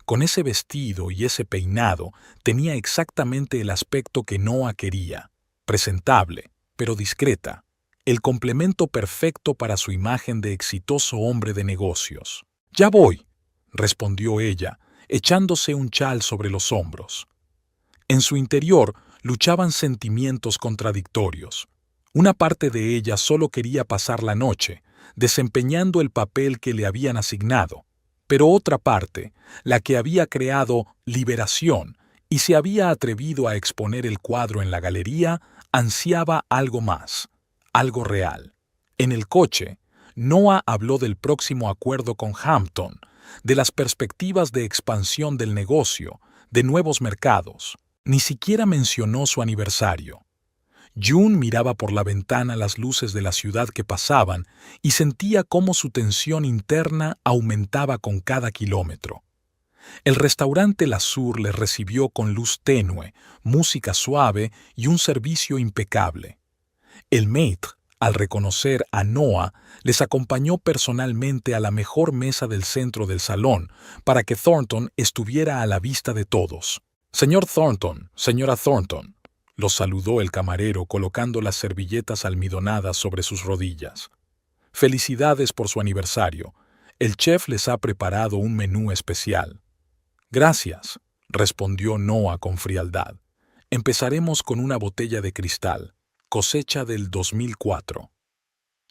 Con ese vestido y ese peinado tenía exactamente el aspecto que Noah quería, presentable, pero discreta, el complemento perfecto para su imagen de exitoso hombre de negocios. «Ya voy», respondió ella, echándose un chal sobre los hombros. En su interior luchaban sentimientos contradictorios. Una parte de ella solo quería pasar la noche, desempeñando el papel que le habían asignado, pero otra parte, la que había creado Liberación y se había atrevido a exponer el cuadro en la galería, ansiaba algo más, algo real. En el coche, Noah habló del próximo acuerdo con Hampton, de las perspectivas de expansión del negocio, de nuevos mercados. Ni siquiera mencionó su aniversario. June miraba por la ventana las luces de la ciudad que pasaban y sentía cómo su tensión interna aumentaba con cada kilómetro. El restaurante La Sur les recibió con luz tenue, música suave y un servicio impecable. El maître, al reconocer a Noah, les acompañó personalmente a la mejor mesa del centro del salón para que Thornton estuviera a la vista de todos. «Señor Thornton, señora Thornton», los saludó el camarero colocando las servilletas almidonadas sobre sus rodillas. «Felicidades por su aniversario. El chef les ha preparado un menú especial». «Gracias», respondió Noah con frialdad. «Empezaremos con una botella de cristal, cosecha del 2004».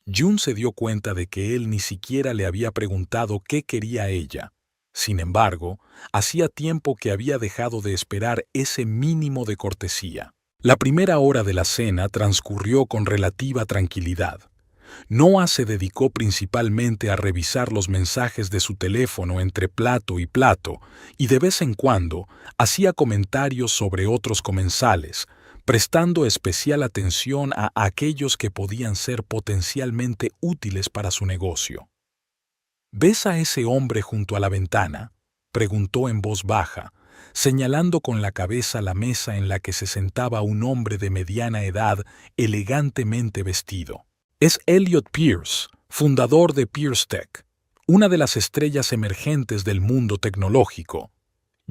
June se dio cuenta de que él ni siquiera le había preguntado qué quería ella. Sin embargo, hacía tiempo que había dejado de esperar ese mínimo de cortesía. La primera hora de la cena transcurrió con relativa tranquilidad. Noah se dedicó principalmente a revisar los mensajes de su teléfono entre plato y plato y de vez en cuando hacía comentarios sobre otros comensales, prestando especial atención a aquellos que podían ser potencialmente útiles para su negocio. «¿Ves a ese hombre junto a la ventana?», preguntó en voz baja, señalando con la cabeza la mesa en la que se sentaba un hombre de mediana edad elegantemente vestido. «Es Elliot Pearce, fundador de Pearce Tech, una de las estrellas emergentes del mundo tecnológico».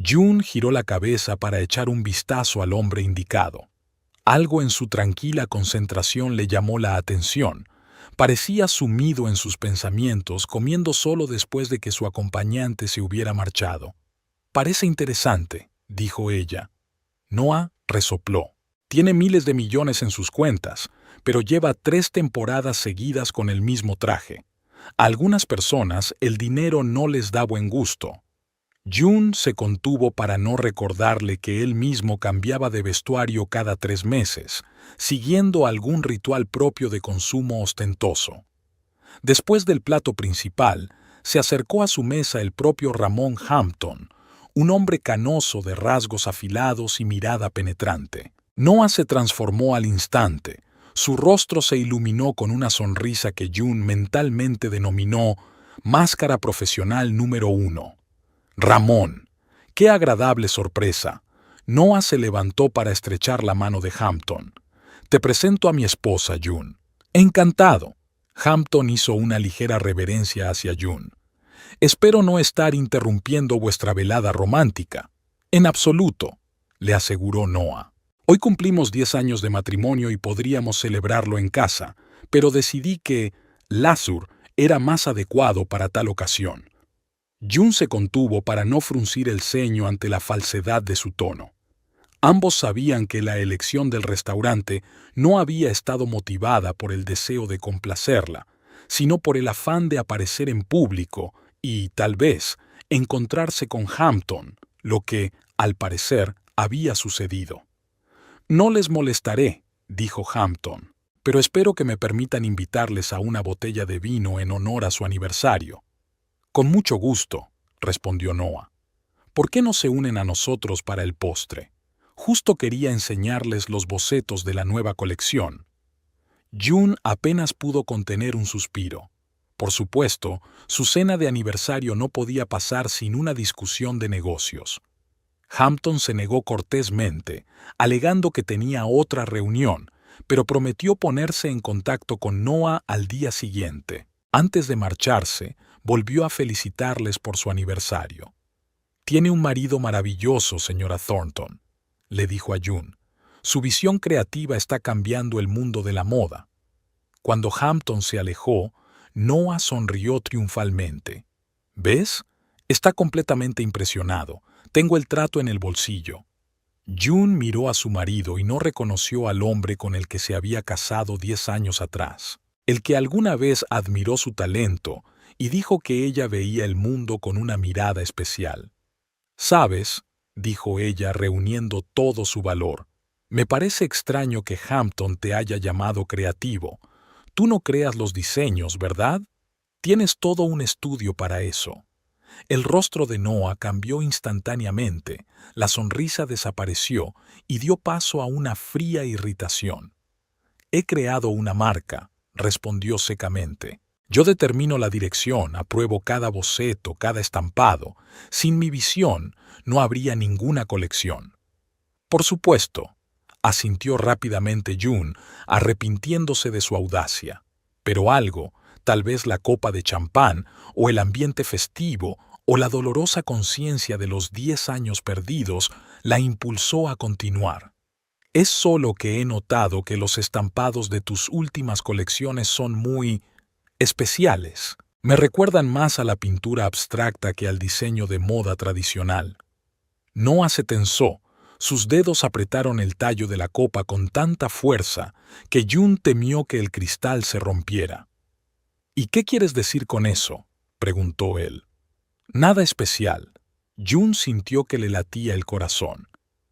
June giró la cabeza para echar un vistazo al hombre indicado. Algo en su tranquila concentración le llamó la atención. Parecía sumido en sus pensamientos, comiendo solo después de que su acompañante se hubiera marchado. «Parece interesante», dijo ella. Noah resopló. «Tiene miles de millones en sus cuentas, pero lleva 3 temporadas seguidas con el mismo traje. A algunas personas el dinero no les da buen gusto». June se contuvo para no recordarle que él mismo cambiaba de vestuario cada 3 meses, siguiendo algún ritual propio de consumo ostentoso. Después del plato principal, se acercó a su mesa el propio Ramón Hampton, un hombre canoso de rasgos afilados y mirada penetrante. Noah se transformó al instante. Su rostro se iluminó con una sonrisa que June mentalmente denominó «máscara profesional número 1». «Ramón, qué agradable sorpresa». Noah se levantó para estrechar la mano de Hampton. «Te presento a mi esposa, June». «Encantado». Hampton hizo una ligera reverencia hacia June. «Espero no estar interrumpiendo vuestra velada romántica». «En absoluto», le aseguró Noah. «Hoy cumplimos 10 años de matrimonio y podríamos celebrarlo en casa, pero decidí que La Sur era más adecuado para tal ocasión». June se contuvo para no fruncir el ceño ante la falsedad de su tono. Ambos sabían que la elección del restaurante no había estado motivada por el deseo de complacerla, sino por el afán de aparecer en público y, tal vez, encontrarse con Hampton, lo que, al parecer, había sucedido. «No les molestaré», dijo Hampton, «pero espero que me permitan invitarles a una botella de vino en honor a su aniversario». «Con mucho gusto», respondió Noah. «¿Por qué no se unen a nosotros para el postre? Justo quería enseñarles los bocetos de la nueva colección. June apenas pudo contener un suspiro. Por supuesto, su cena de aniversario no podía pasar sin una discusión de negocios. Hampton se negó cortésmente, alegando que tenía otra reunión, pero prometió ponerse en contacto con Noah al día siguiente. Antes de marcharse, volvió a felicitarles por su aniversario. «Tiene un marido maravilloso, señora Thornton», le dijo a June. «Su visión creativa está cambiando el mundo de la moda». Cuando Hampton se alejó, Noah sonrió triunfalmente. «¿Ves? Está completamente impresionado. Tengo el trato en el bolsillo». June miró a su marido y no reconoció al hombre con el que se había casado 10 años atrás, el que alguna vez admiró su talento y dijo que ella veía el mundo con una mirada especial. «¿Sabes?», dijo ella reuniendo todo su valor, «me parece extraño que Hampton te haya llamado creativo. Tú no creas los diseños, ¿verdad? Tienes todo un estudio para eso». El rostro de Noah cambió instantáneamente, la sonrisa desapareció y dio paso a una fría irritación. «He creado una marca», respondió secamente. «Yo determino la dirección, apruebo cada boceto, cada estampado. Sin mi visión, no habría ninguna colección». «Por supuesto», asintió rápidamente June, arrepintiéndose de su audacia. Pero algo, tal vez la copa de champán, o el ambiente festivo, o la dolorosa conciencia de los 10 años perdidos, la impulsó a continuar. «Es solo que he notado que los estampados de tus últimas colecciones son muy especiales. Me recuerdan más a la pintura abstracta que al diseño de moda tradicional». Noah se tensó. Sus dedos apretaron el tallo de la copa con tanta fuerza que June temió que el cristal se rompiera. «¿Y qué quieres decir con eso?», preguntó él. «Nada especial». June sintió que le latía el corazón.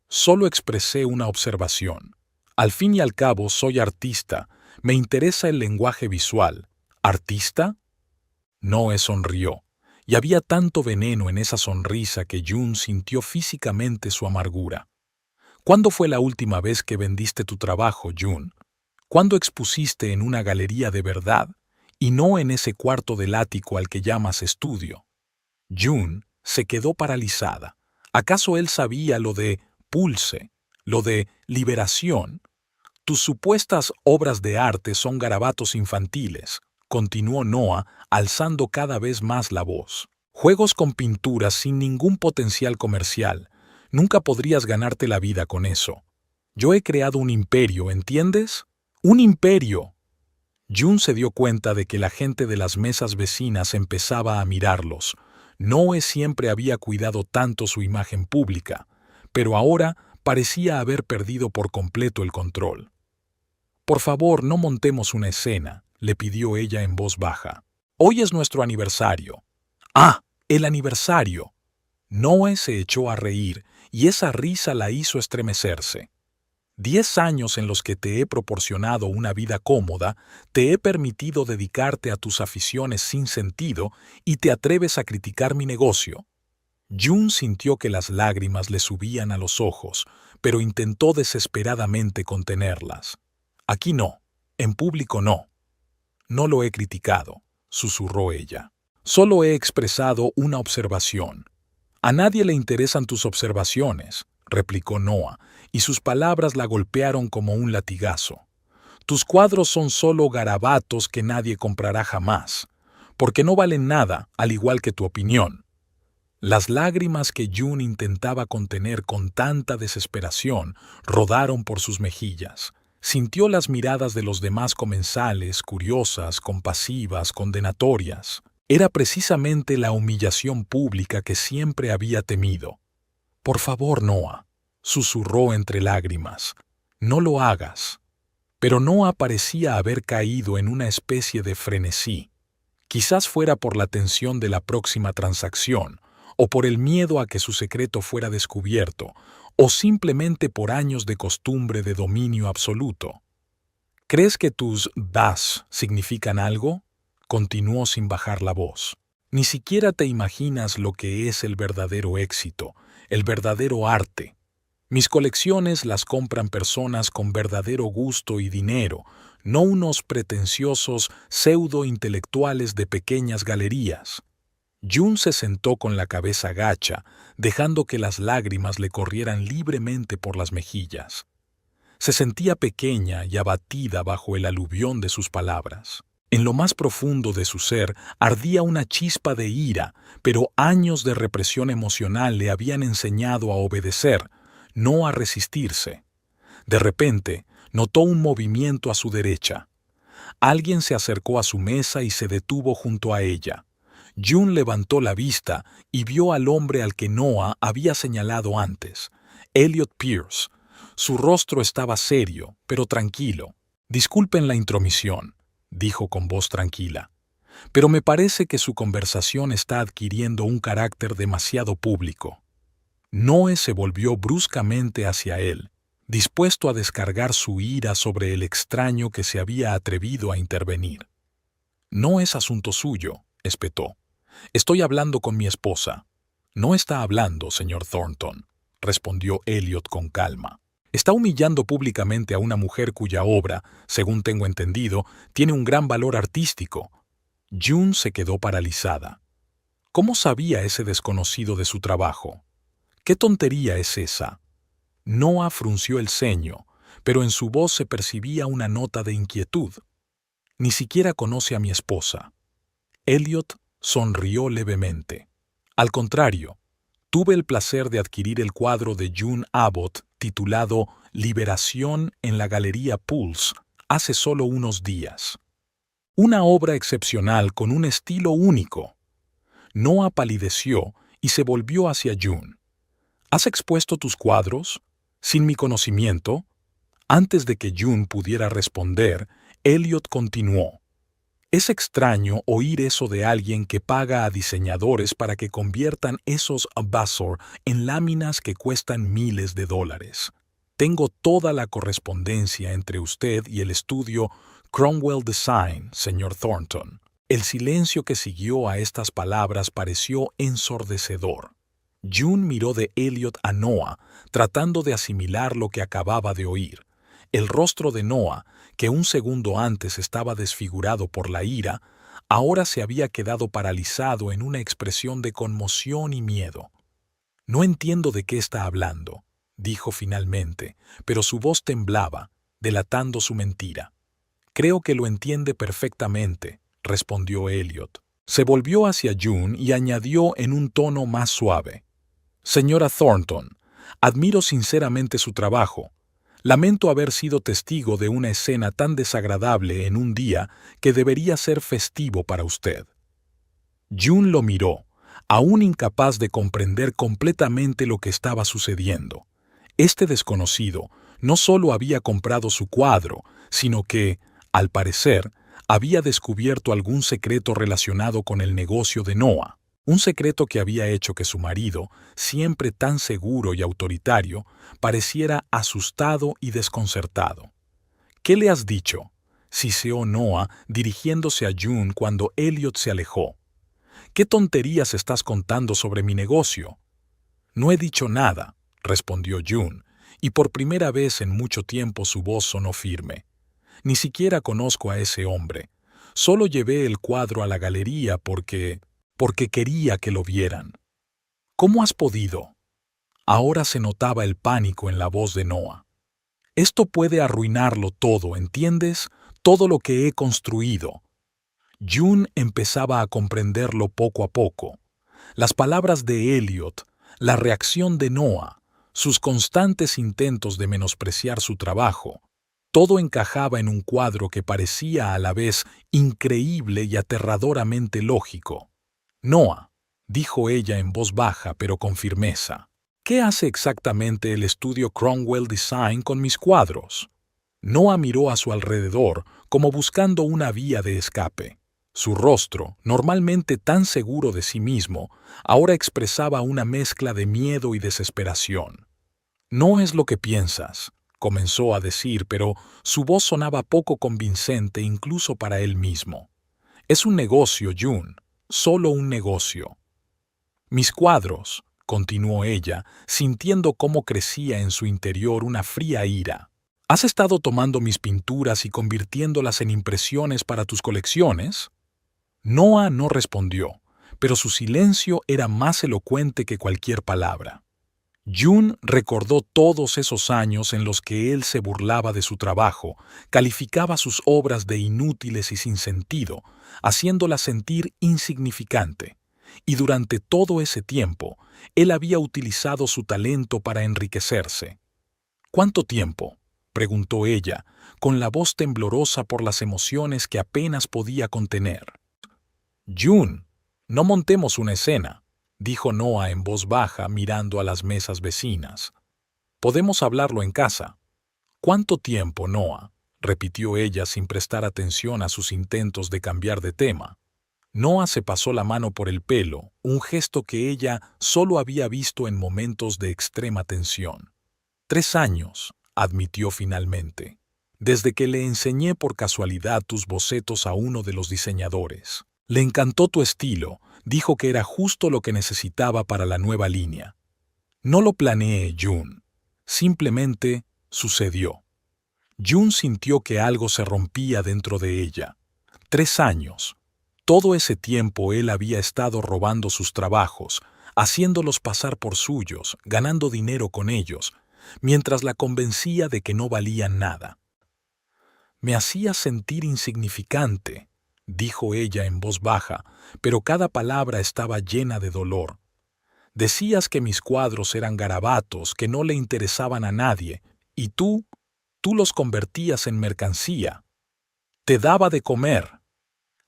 «Solo expresé una observación. Al fin y al cabo soy artista, me interesa el lenguaje visual». «¿Artista?». Noah sonrió, y había tanto veneno en esa sonrisa que June sintió físicamente su amargura. «¿Cuándo fue la última vez que vendiste tu trabajo, June? ¿Cuándo expusiste en una galería de verdad, y no en ese cuarto del ático al que llamas estudio?» June se quedó paralizada. ¿Acaso él sabía lo de pulse, lo de liberación? «Tus supuestas obras de arte son garabatos infantiles», continuó Noah, alzando cada vez más la voz. «Juegos con pinturas sin ningún potencial comercial. Nunca podrías ganarte la vida con eso. Yo he creado un imperio, ¿entiendes? ¡Un imperio!». June se dio cuenta de que la gente de las mesas vecinas empezaba a mirarlos. Noah siempre había cuidado tanto su imagen pública, pero ahora parecía haber perdido por completo el control. «Por favor, no montemos una escena», le pidió ella en voz baja. «Hoy es nuestro aniversario». «¡Ah, el aniversario!». Noah se echó a reír y esa risa la hizo estremecerse. 10 años en los que te he proporcionado una vida cómoda, te he permitido dedicarte a tus aficiones sin sentido y te atreves a criticar mi negocio». June sintió que las lágrimas le subían a los ojos, pero intentó desesperadamente contenerlas. «Aquí no, en público no». «No lo he criticado», susurró ella. «Solo he expresado una observación». «A nadie le interesan tus observaciones», replicó Noah, y sus palabras la golpearon como un latigazo. «Tus cuadros son solo garabatos que nadie comprará jamás, porque no valen nada, al igual que tu opinión». Las lágrimas que June intentaba contener con tanta desesperación rodaron por sus mejillas. Sintió las miradas de los demás comensales, curiosas, compasivas, condenatorias. Era precisamente la humillación pública que siempre había temido. «Por favor, Noah», susurró entre lágrimas, «no lo hagas». Pero Noah parecía haber caído en una especie de frenesí. Quizás fuera por la tensión de la próxima transacción, o por el miedo a que su secreto fuera descubierto, o simplemente por años de costumbre de dominio absoluto. «¿Crees que tus das significan algo?», continuó sin bajar la voz. «Ni siquiera te imaginas lo que es el verdadero éxito, el verdadero arte». Mis colecciones las compran personas con verdadero gusto y dinero, no unos pretenciosos pseudo-intelectuales de pequeñas galerías. June se sentó con la cabeza gacha, dejando que las lágrimas le corrieran libremente por las mejillas. Se sentía pequeña y abatida bajo el aluvión de sus palabras. En lo más profundo de su ser ardía una chispa de ira, pero años de represión emocional le habían enseñado a obedecer, no a resistirse. De repente, notó un movimiento a su derecha. Alguien se acercó a su mesa y se detuvo junto a ella. June levantó la vista y vio al hombre al que Noah había señalado antes, Elliot Pierce. Su rostro estaba serio, pero tranquilo. «Disculpen la intromisión», dijo con voz tranquila, «pero me parece que su conversación está adquiriendo un carácter demasiado público». Noé se volvió bruscamente hacia él, dispuesto a descargar su ira sobre el extraño que se había atrevido a intervenir. «No es asunto suyo», espetó. «Estoy hablando con mi esposa». «No está hablando, señor Thornton», respondió Elliot con calma. «Está humillando públicamente a una mujer cuya obra, según tengo entendido, tiene un gran valor artístico». June se quedó paralizada. ¿Cómo sabía ese desconocido de su trabajo? ¿Qué tontería es esa? Noah frunció el ceño, pero en su voz se percibía una nota de inquietud. «Ni siquiera conoce a mi esposa». Elliot sonrió levemente. «Al contrario, tuve el placer de adquirir el cuadro de June Abbott titulado Liberación en la Galería Pulse hace solo unos días. Una obra excepcional con un estilo único». Noah palideció y se volvió hacia June. «¿Has expuesto tus cuadros? ¿Sin mi conocimiento?» Antes de que June pudiera responder, Elliot continuó. «Es extraño oír eso de alguien que paga a diseñadores para que conviertan esos basor en láminas que cuestan miles de dólares. Tengo toda la correspondencia entre usted y el estudio Cromwell Design, señor Thornton». El silencio que siguió a estas palabras pareció ensordecedor. June miró de Elliot a Noah, tratando de asimilar lo que acababa de oír. El rostro de Noah, que un segundo antes estaba desfigurado por la ira, ahora se había quedado paralizado en una expresión de conmoción y miedo. «No entiendo de qué está hablando», dijo finalmente, pero su voz temblaba, delatando su mentira. «Creo que lo entiende perfectamente», respondió Elliot. Se volvió hacia June y añadió en un tono más suave. «Señora Thornton, admiro sinceramente su trabajo. Lamento haber sido testigo de una escena tan desagradable en un día que debería ser festivo para usted». June lo miró, aún incapaz de comprender completamente lo que estaba sucediendo. Este desconocido no solo había comprado su cuadro, sino que, al parecer, había descubierto algún secreto relacionado con el negocio de Noah, un secreto que había hecho que su marido, siempre tan seguro y autoritario, pareciera asustado y desconcertado. «¿Qué le has dicho?», siseó Noah dirigiéndose a June cuando Elliot se alejó. «¿Qué tonterías estás contando sobre mi negocio?». «No he dicho nada», respondió June, y por primera vez en mucho tiempo su voz sonó firme. «Ni siquiera conozco a ese hombre. Solo llevé el cuadro a la galería porque quería que lo vieran». «¿Cómo has podido?». Ahora se notaba el pánico en la voz de Noah. «Esto puede arruinarlo todo, ¿entiendes? Todo lo que he construido». June empezaba a comprenderlo poco a poco. Las palabras de Elliot, la reacción de Noah, sus constantes intentos de menospreciar su trabajo, todo encajaba en un cuadro que parecía a la vez increíble y aterradoramente lógico. «Noah», dijo ella en voz baja pero con firmeza, «¿qué hace exactamente el estudio Cromwell Design con mis cuadros?». Noah miró a su alrededor como buscando una vía de escape. Su rostro, normalmente tan seguro de sí mismo, ahora expresaba una mezcla de miedo y desesperación. «No es lo que piensas», comenzó a decir, pero su voz sonaba poco convincente incluso para él mismo. «Es un negocio, June, solo un negocio». «Mis cuadros», continuó ella, sintiendo cómo crecía en su interior una fría ira. ¿Has estado tomando mis pinturas y convirtiéndolas en impresiones para tus colecciones? Noah no respondió, pero su silencio era más elocuente que cualquier palabra. June recordó todos esos años en los que él se burlaba de su trabajo, calificaba sus obras de inútiles y sin sentido, haciéndola sentir insignificante. Y durante todo ese tiempo, él había utilizado su talento para enriquecerse. ¿Cuánto tiempo?, preguntó ella, con la voz temblorosa por las emociones que apenas podía contener. June, no montemos una escena, dijo Noah en voz baja mirando a las mesas vecinas. Podemos hablarlo en casa. ¿Cuánto tiempo, Noah?, repitió ella sin prestar atención a sus intentos de cambiar de tema. Noah se pasó la mano por el pelo, un gesto que ella solo había visto en momentos de extrema tensión. 3 años, admitió finalmente, desde que le enseñé por casualidad tus bocetos a uno de los diseñadores. Le encantó tu estilo, dijo que era justo lo que necesitaba para la nueva línea. No lo planeé, June. Simplemente sucedió. June sintió que algo se rompía dentro de ella. 3 años. Todo ese tiempo él había estado robando sus trabajos, haciéndolos pasar por suyos, ganando dinero con ellos, mientras la convencía de que no valían nada. Me hacía sentir insignificante, dijo ella en voz baja, pero cada palabra estaba llena de dolor. Decías que mis cuadros eran garabatos, que no le interesaban a nadie, y tú los convertías en mercancía. Te daba de comer.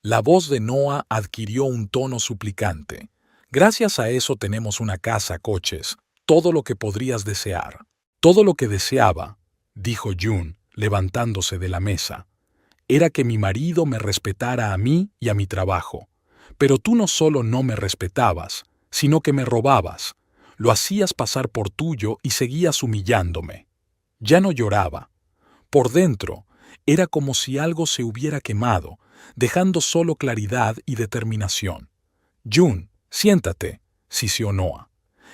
La voz de Noah adquirió un tono suplicante. Gracias a eso tenemos una casa, coches, todo lo que podrías desear. Todo lo que deseaba, dijo June, levantándose de la mesa, era que mi marido me respetara a mí y a mi trabajo. Pero tú no solo no me respetabas, sino que me robabas. Lo hacías pasar por tuyo y seguías humillándome. Ya no lloraba. Por dentro, era como si algo se hubiera quemado, dejando solo claridad y determinación. June, siéntate, sisió Noah.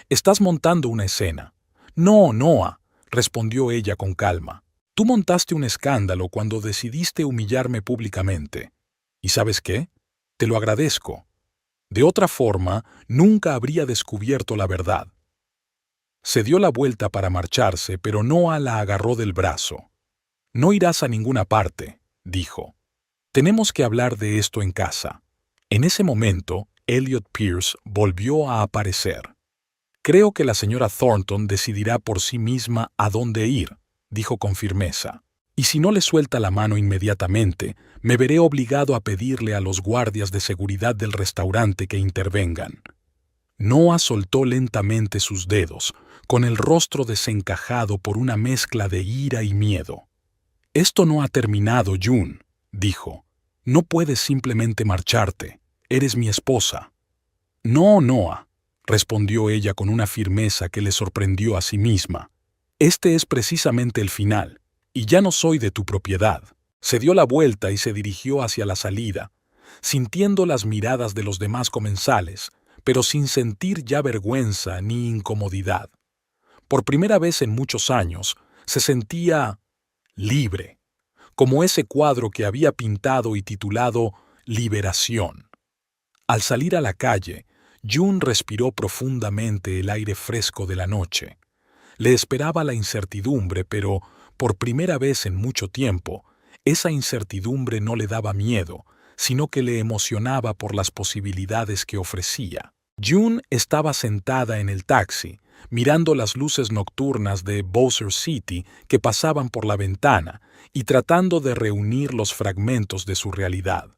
Estás montando una escena. No, Noah, respondió ella con calma. Tú montaste un escándalo cuando decidiste humillarme públicamente. ¿Y sabes qué? Te lo agradezco. De otra forma, nunca habría descubierto la verdad. Se dio la vuelta para marcharse, pero Noah la agarró del brazo. No irás a ninguna parte, dijo. Tenemos que hablar de esto en casa. En ese momento, Elliot Pierce volvió a aparecer. Creo que la señora Thornton decidirá por sí misma a dónde ir, dijo con firmeza. Y si no le suelta la mano inmediatamente, me veré obligado a pedirle a los guardias de seguridad del restaurante que intervengan. Noah soltó lentamente sus dedos, con el rostro desencajado por una mezcla de ira y miedo. Esto no ha terminado, June, dijo. No puedes simplemente marcharte. Eres mi esposa. No, Noah, respondió ella con una firmeza que le sorprendió a sí misma. Este es precisamente el final, y ya no soy de tu propiedad. Se dio la vuelta y se dirigió hacia la salida, sintiendo las miradas de los demás comensales, pero sin sentir ya vergüenza ni incomodidad. Por primera vez en muchos años, se sentía libre, como ese cuadro que había pintado y titulado Liberación. Al salir a la calle, June respiró profundamente el aire fresco de la noche. Le esperaba la incertidumbre, pero, por primera vez en mucho tiempo, esa incertidumbre no le daba miedo, sino que le emocionaba por las posibilidades que ofrecía. June estaba sentada en el taxi, mirando las luces nocturnas de Bowser City que pasaban por la ventana y tratando de reunir los fragmentos de su realidad.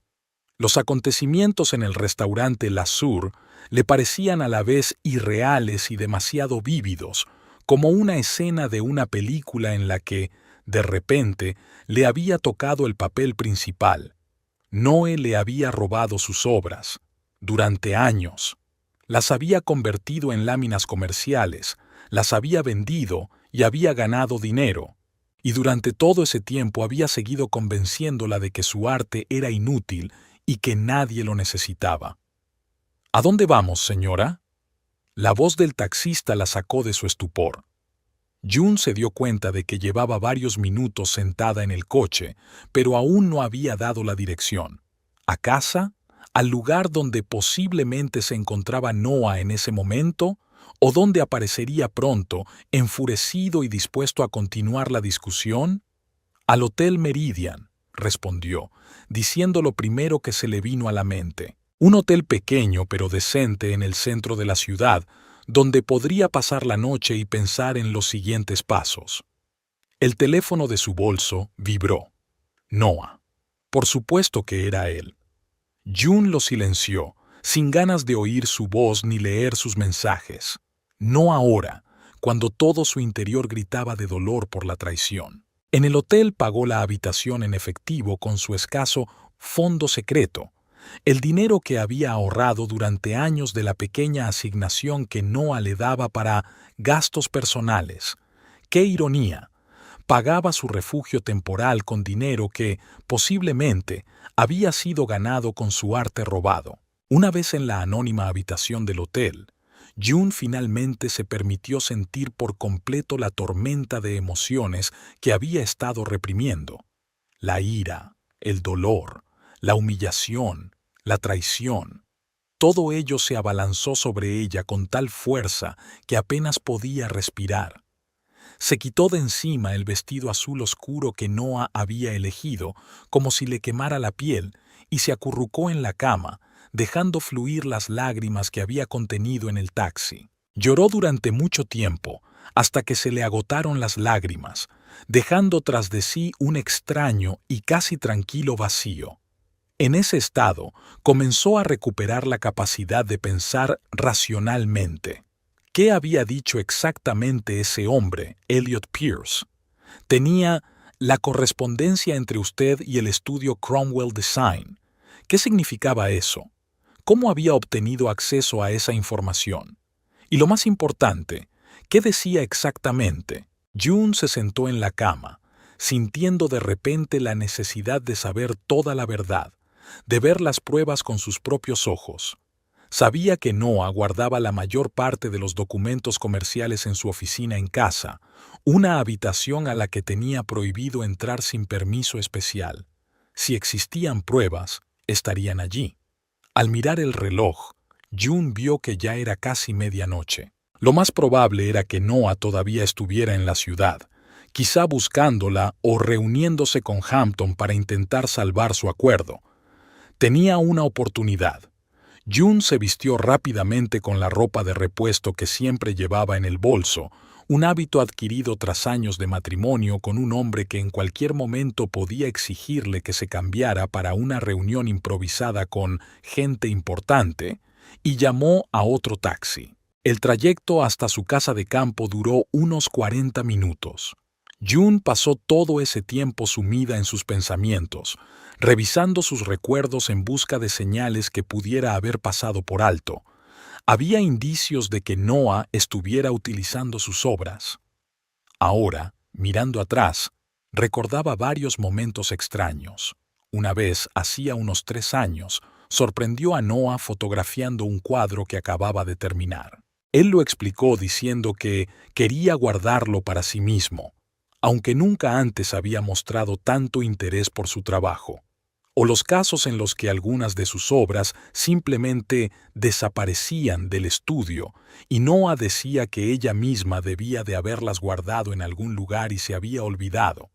Los acontecimientos en el restaurante La Sur le parecían a la vez irreales y demasiado vívidos, como una escena de una película en la que, de repente, le había tocado el papel principal. Noé le había robado sus obras. Durante años. Las había convertido en láminas comerciales, las había vendido y había ganado dinero. Y durante todo ese tiempo había seguido convenciéndola de que su arte era inútil y que nadie lo necesitaba. ¿A dónde vamos, señora? La voz del taxista la sacó de su estupor. June se dio cuenta de que llevaba varios minutos sentada en el coche, pero aún no había dado la dirección. ¿A casa? ¿Al lugar donde posiblemente se encontraba Noah en ese momento? ¿O donde aparecería pronto, enfurecido y dispuesto a continuar la discusión? Al Hotel Meridian, respondió, diciendo lo primero que se le vino a la mente. Un hotel pequeño pero decente en el centro de la ciudad, donde podría pasar la noche y pensar en los siguientes pasos. El teléfono de su bolso vibró. Noah. Por supuesto que era él. June lo silenció, sin ganas de oír su voz ni leer sus mensajes. No ahora, cuando todo su interior gritaba de dolor por la traición. En el hotel pagó la habitación en efectivo con su escaso fondo secreto, el dinero que había ahorrado durante años de la pequeña asignación que Noah le daba para gastos personales. ¡Qué ironía! Pagaba su refugio temporal con dinero que, posiblemente, había sido ganado con su arte robado. Una vez en la anónima habitación del hotel, June finalmente se permitió sentir por completo la tormenta de emociones que había estado reprimiendo. La ira, el dolor, la humillación, la traición. Todo ello se abalanzó sobre ella con tal fuerza que apenas podía respirar. Se quitó de encima el vestido azul oscuro que Noah había elegido, como si le quemara la piel, y se acurrucó en la cama, dejando fluir las lágrimas que había contenido en el taxi. Lloró durante mucho tiempo, hasta que se le agotaron las lágrimas, dejando tras de sí un extraño y casi tranquilo vacío. En ese estado, comenzó a recuperar la capacidad de pensar racionalmente. ¿Qué había dicho exactamente ese hombre, Elliot Pierce? Tenía la correspondencia entre usted y el estudio Cromwell Design. ¿Qué significaba eso? ¿Cómo había obtenido acceso a esa información? Y lo más importante, ¿qué decía exactamente? June se sentó en la cama, sintiendo de repente la necesidad de saber toda la verdad, de ver las pruebas con sus propios ojos. Sabía que Noah guardaba la mayor parte de los documentos comerciales en su oficina en casa, una habitación a la que tenía prohibido entrar sin permiso especial. Si existían pruebas, estarían allí. Al mirar el reloj, June vio que ya era casi medianoche. Lo más probable era que Noah todavía estuviera en la ciudad, quizá buscándola o reuniéndose con Hampton para intentar salvar su acuerdo. Tenía una oportunidad. June se vistió rápidamente con la ropa de repuesto que siempre llevaba en el bolso, un hábito adquirido tras años de matrimonio con un hombre que en cualquier momento podía exigirle que se cambiara para una reunión improvisada con gente importante, y llamó a otro taxi. El trayecto hasta su casa de campo duró unos 40 minutos. June pasó todo ese tiempo sumida en sus pensamientos, revisando sus recuerdos en busca de señales que pudiera haber pasado por alto. Había indicios de que Noah estuviera utilizando sus obras. Ahora, mirando atrás, recordaba varios momentos extraños. Una vez, hacía unos 3 años, sorprendió a Noah fotografiando un cuadro que acababa de terminar. Él lo explicó diciendo que quería guardarlo para sí mismo, aunque nunca antes había mostrado tanto interés por su trabajo. O los casos en los que algunas de sus obras simplemente desaparecían del estudio y Noah decía que ella misma debía de haberlas guardado en algún lugar y se había olvidado.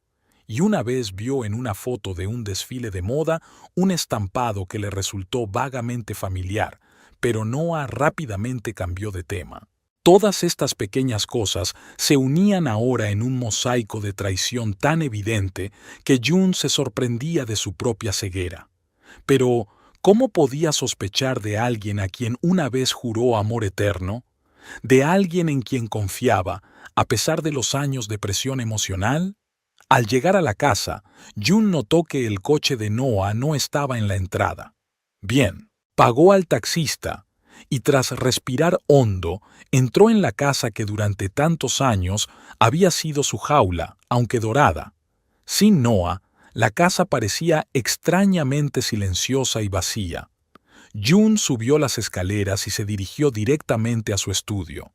Y una vez vio en una foto de un desfile de moda un estampado que le resultó vagamente familiar, pero Noah rápidamente cambió de tema. Todas estas pequeñas cosas se unían ahora en un mosaico de traición tan evidente que June se sorprendía de su propia ceguera. Pero, ¿cómo podía sospechar de alguien a quien una vez juró amor eterno? ¿De alguien en quien confiaba, a pesar de los años de presión emocional? Al llegar a la casa, June notó que el coche de Noah no estaba en la entrada. Bien, pagó al taxista, y tras respirar hondo, entró en la casa que durante tantos años había sido su jaula, aunque dorada. Sin Noah, la casa parecía extrañamente silenciosa y vacía. June subió las escaleras y se dirigió directamente a su estudio.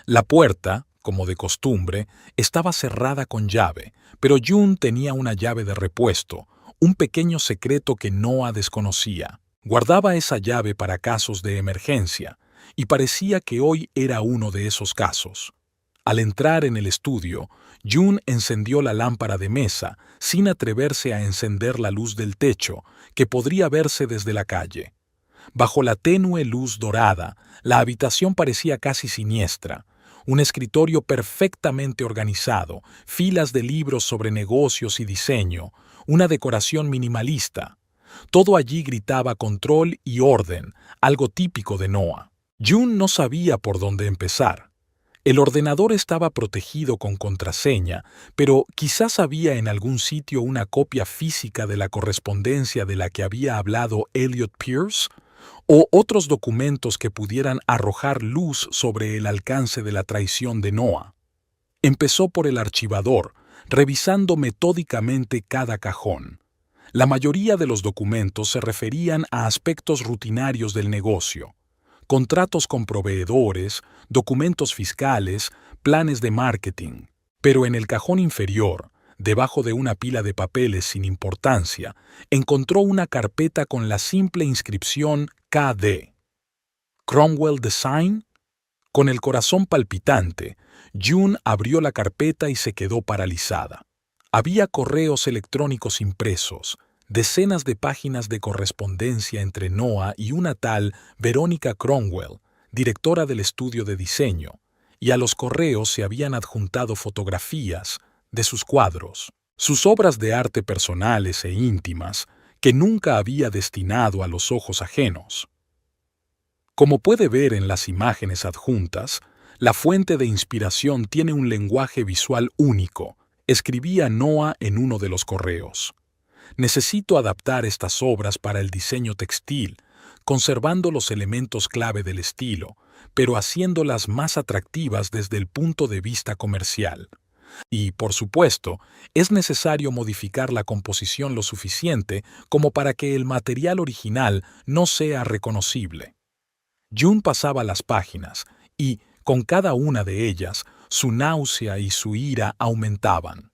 La puerta, como de costumbre, estaba cerrada con llave, pero June tenía una llave de repuesto, un pequeño secreto que Noah desconocía. Guardaba esa llave para casos de emergencia, y parecía que hoy era uno de esos casos. Al entrar en el estudio, June encendió la lámpara de mesa, sin atreverse a encender la luz del techo, que podría verse desde la calle. Bajo la tenue luz dorada, la habitación parecía casi siniestra. Un escritorio perfectamente organizado, filas de libros sobre negocios y diseño, una decoración minimalista. Todo allí gritaba control y orden, algo típico de Noah. June no sabía por dónde empezar. El ordenador estaba protegido con contraseña, pero quizás había en algún sitio una copia física de la correspondencia de la que había hablado Elliot Pierce, o otros documentos que pudieran arrojar luz sobre el alcance de la traición de Noah. Empezó por el archivador, revisando metódicamente cada cajón. La mayoría de los documentos se referían a aspectos rutinarios del negocio: contratos con proveedores, documentos fiscales, planes de marketing. Pero en el cajón inferior, debajo de una pila de papeles sin importancia, encontró una carpeta con la simple inscripción KD. ¿Cromwell Design? Con el corazón palpitante, June abrió la carpeta y se quedó paralizada. Había correos electrónicos impresos, decenas de páginas de correspondencia entre Noah y una tal Verónica Cromwell, directora del estudio de diseño, y a los correos se habían adjuntado fotografías de sus cuadros, sus obras de arte personales e íntimas, que nunca había destinado a los ojos ajenos. Como puede ver en las imágenes adjuntas, la fuente de inspiración tiene un lenguaje visual único, escribía Noah en uno de los correos. Necesito adaptar estas obras para el diseño textil, conservando los elementos clave del estilo, pero haciéndolas más atractivas desde el punto de vista comercial. Y, por supuesto, es necesario modificar la composición lo suficiente como para que el material original no sea reconocible. June pasaba las páginas y, con cada una de ellas, su náusea y su ira aumentaban.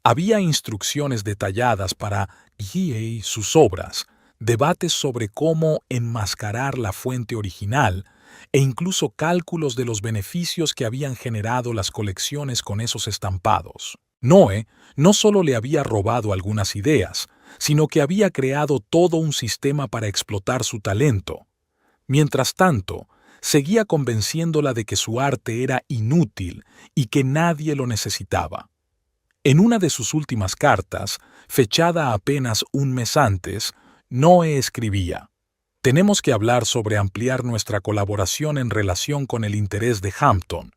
Había instrucciones detalladas para guiar sus obras, debates sobre cómo enmascarar la fuente original e incluso cálculos de los beneficios que habían generado las colecciones con esos estampados. Noah no solo le había robado algunas ideas, sino que había creado todo un sistema para explotar su talento. Mientras tanto, seguía convenciéndola de que su arte era inútil y que nadie lo necesitaba. En una de sus últimas cartas, fechada apenas un mes antes, Noah escribía: «Tenemos que hablar sobre ampliar nuestra colaboración en relación con el interés de Hampton.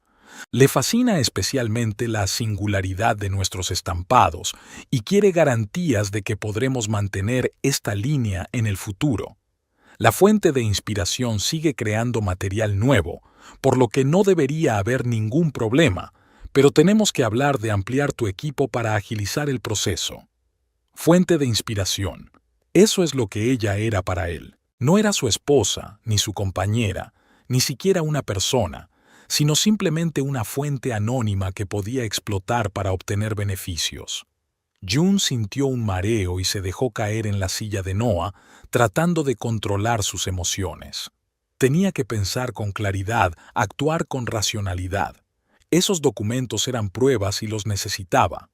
Le fascina especialmente la singularidad de nuestros estampados y quiere garantías de que podremos mantener esta línea en el futuro. La fuente de inspiración sigue creando material nuevo, por lo que no debería haber ningún problema, pero tenemos que hablar de ampliar tu equipo para agilizar el proceso». Fuente de inspiración. Eso es lo que ella era para él. No era su esposa, ni su compañera, ni siquiera una persona, sino simplemente una fuente anónima que podía explotar para obtener beneficios. June sintió un mareo y se dejó caer en la silla de Noah, tratando de controlar sus emociones. Tenía que pensar con claridad, actuar con racionalidad. Esos documentos eran pruebas y los necesitaba.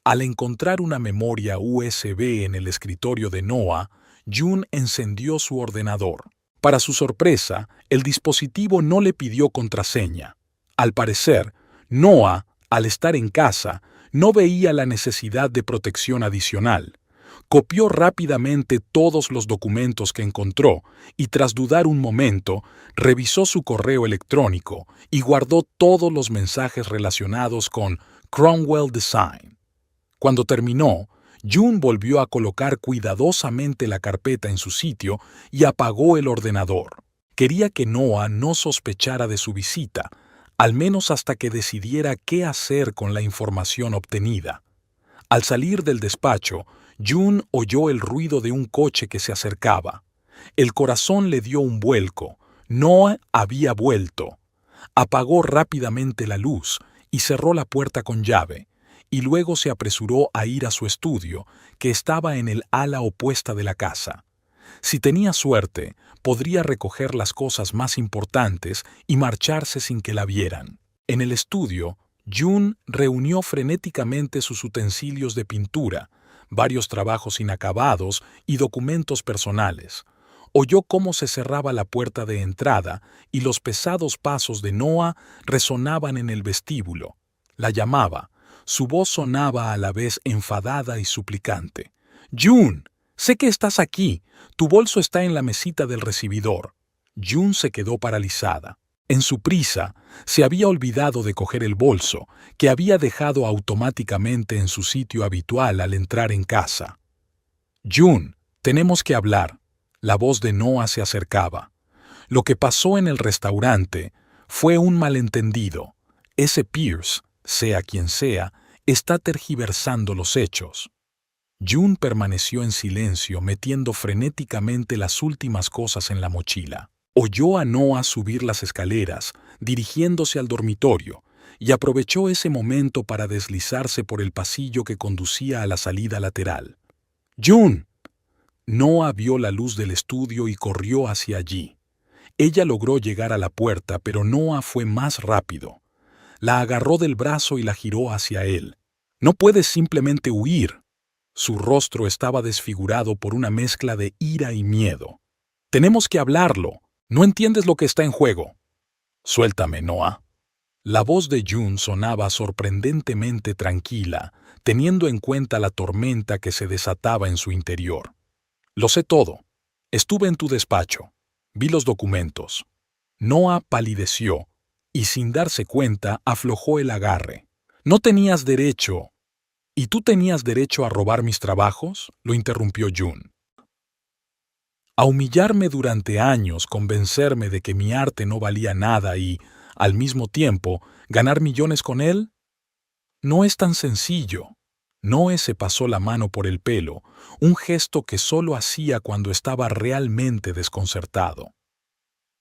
Al encontrar una memoria USB en el escritorio de Noah, June encendió su ordenador. Para su sorpresa, el dispositivo no le pidió contraseña. Al parecer, Noah, al estar en casa, no veía la necesidad de protección adicional. Copió rápidamente todos los documentos que encontró y, tras dudar un momento, revisó su correo electrónico y guardó todos los mensajes relacionados con Cromwell Design. Cuando terminó, June volvió a colocar cuidadosamente la carpeta en su sitio y apagó el ordenador. Quería que Noah no sospechara de su visita, al menos hasta que decidiera qué hacer con la información obtenida. Al salir del despacho, June oyó el ruido de un coche que se acercaba. El corazón le dio un vuelco. Noah había vuelto. Apagó rápidamente la luz y cerró la puerta con llave, y luego se apresuró a ir a su estudio, que estaba en el ala opuesta de la casa. Si tenía suerte, podría recoger las cosas más importantes y marcharse sin que la vieran. En el estudio, June reunió frenéticamente sus utensilios de pintura, varios trabajos inacabados y documentos personales. Oyó cómo se cerraba la puerta de entrada y los pesados pasos de Noah resonaban en el vestíbulo. La llamaba. Su voz sonaba a la vez enfadada y suplicante. «June, sé que estás aquí. Tu bolso está en la mesita del recibidor». June se quedó paralizada. En su prisa, se había olvidado de coger el bolso, que había dejado automáticamente en su sitio habitual al entrar en casa. «June, tenemos que hablar». La voz de Noah se acercaba. Lo que pasó en el restaurante fue un malentendido. Ese Pierce, sea quien sea, está tergiversando los hechos. June permaneció en silencio, metiendo frenéticamente las últimas cosas en la mochila. Oyó a Noah subir las escaleras, dirigiéndose al dormitorio, y aprovechó ese momento para deslizarse por el pasillo que conducía a la salida lateral. «June». Noah vio la luz del estudio y corrió hacia allí. Ella logró llegar a la puerta, pero Noah fue más rápido. La agarró del brazo y la giró hacia él. «No puedes simplemente huir». Su rostro estaba desfigurado por una mezcla de ira y miedo. «Tenemos que hablarlo. ¿No entiendes lo que está en juego?» «Suéltame, Noah». La voz de June sonaba sorprendentemente tranquila, teniendo en cuenta la tormenta que se desataba en su interior. «Lo sé todo. Estuve en tu despacho. Vi los documentos». Noah palideció y, sin darse cuenta, aflojó el agarre. «No tenías derecho». «¿Y tú tenías derecho a robar mis trabajos?», lo interrumpió June. «A humillarme durante años, convencerme de que mi arte no valía nada y, al mismo tiempo, ganar millones con él? No es tan sencillo». Noé se pasó la mano por el pelo, un gesto que solo hacía cuando estaba realmente desconcertado.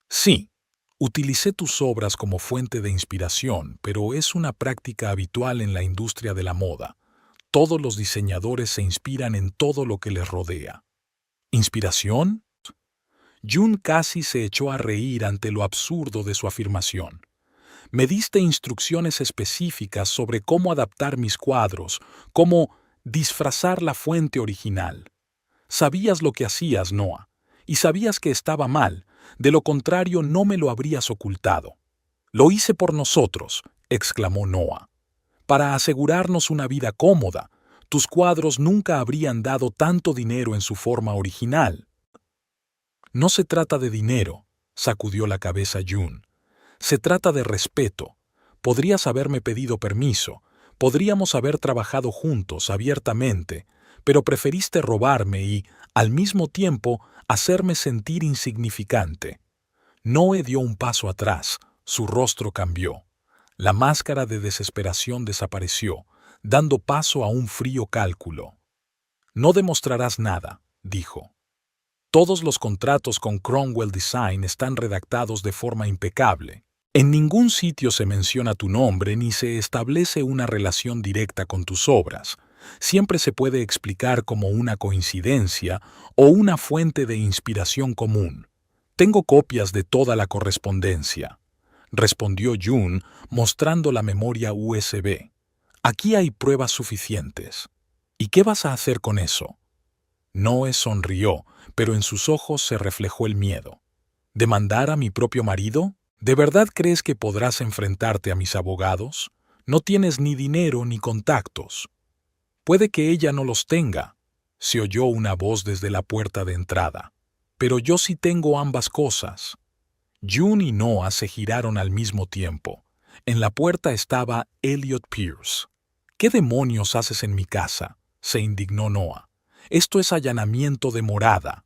«Sí, utilicé tus obras como fuente de inspiración, pero es una práctica habitual en la industria de la moda. Todos los diseñadores se inspiran en todo lo que les rodea». «¿Inspiración?». June casi se echó a reír ante lo absurdo de su afirmación. «Me diste instrucciones específicas sobre cómo adaptar mis cuadros, cómo disfrazar la fuente original. Sabías lo que hacías, Noah, y sabías que estaba mal, de lo contrario no me lo habrías ocultado». «Lo hice por nosotros», exclamó Noah. «Para asegurarnos una vida cómoda. Tus cuadros nunca habrían dado tanto dinero en su forma original». «No se trata de dinero», sacudió la cabeza June. «Se trata de respeto. Podrías haberme pedido permiso, podríamos haber trabajado juntos abiertamente, pero preferiste robarme y, al mismo tiempo, hacerme sentir insignificante». Noé dio un paso atrás, su rostro cambió. La máscara de desesperación desapareció, dando paso a un frío cálculo. «No demostrarás nada», dijo. «Todos los contratos con Cromwell Design están redactados de forma impecable. En ningún sitio se menciona tu nombre ni se establece una relación directa con tus obras. Siempre se puede explicar como una coincidencia o una fuente de inspiración común. Tengo copias de toda la correspondencia», respondió June, mostrando la memoria USB. «Aquí hay pruebas suficientes. ¿Y qué vas a hacer con eso?». Noé sonrió, pero en sus ojos se reflejó el miedo. «¿Demandar a mi propio marido? ¿De verdad crees que podrás enfrentarte a mis abogados? No tienes ni dinero ni contactos». «Puede que ella no los tenga», se oyó una voz desde la puerta de entrada. «Pero yo sí tengo ambas cosas». June y Noah se giraron al mismo tiempo. En la puerta estaba Elliot Pierce. «¿Qué demonios haces en mi casa?», se indignó Noah. «Esto es allanamiento de morada».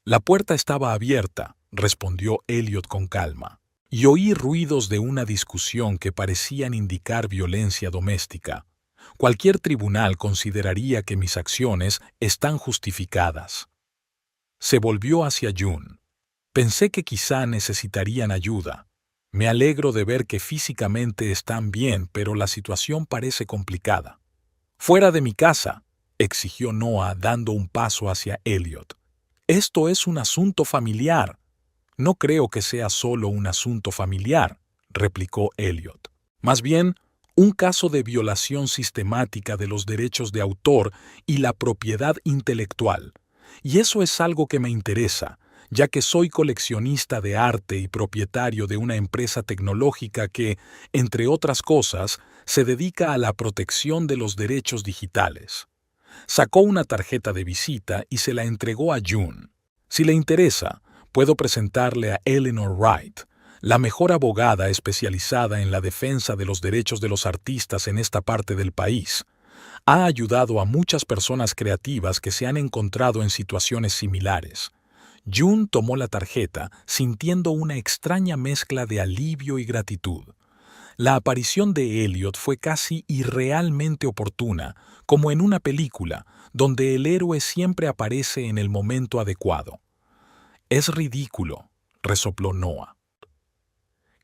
«La puerta estaba abierta», respondió Elliot con calma, «y oí ruidos de una discusión que parecían indicar violencia doméstica. Cualquier tribunal consideraría que mis acciones están justificadas». Se volvió hacia June. Pensé que quizá necesitarían ayuda. Me alegro de ver que físicamente están bien, pero la situación parece complicada. «Fuera de mi casa», exigió Noah dando un paso hacia Elliot. «Esto es un asunto familiar». «No creo que sea solo un asunto familiar», replicó Elliot. «Más bien, un caso de violación sistemática de los derechos de autor y la propiedad intelectual. Y eso es algo que me interesa, ya que soy coleccionista de arte y propietario de una empresa tecnológica que, entre otras cosas, se dedica a la protección de los derechos digitales». Sacó una tarjeta de visita y se la entregó a June. «Si le interesa, puedo presentarle a Eleanor Wright, la mejor abogada especializada en la defensa de los derechos de los artistas en esta parte del país. Ha ayudado a muchas personas creativas que se han encontrado en situaciones similares». June tomó la tarjeta, sintiendo una extraña mezcla de alivio y gratitud. La aparición de Elliot fue casi irrealmente oportuna, como en una película, donde el héroe siempre aparece en el momento adecuado. «Es ridículo», resopló Noah.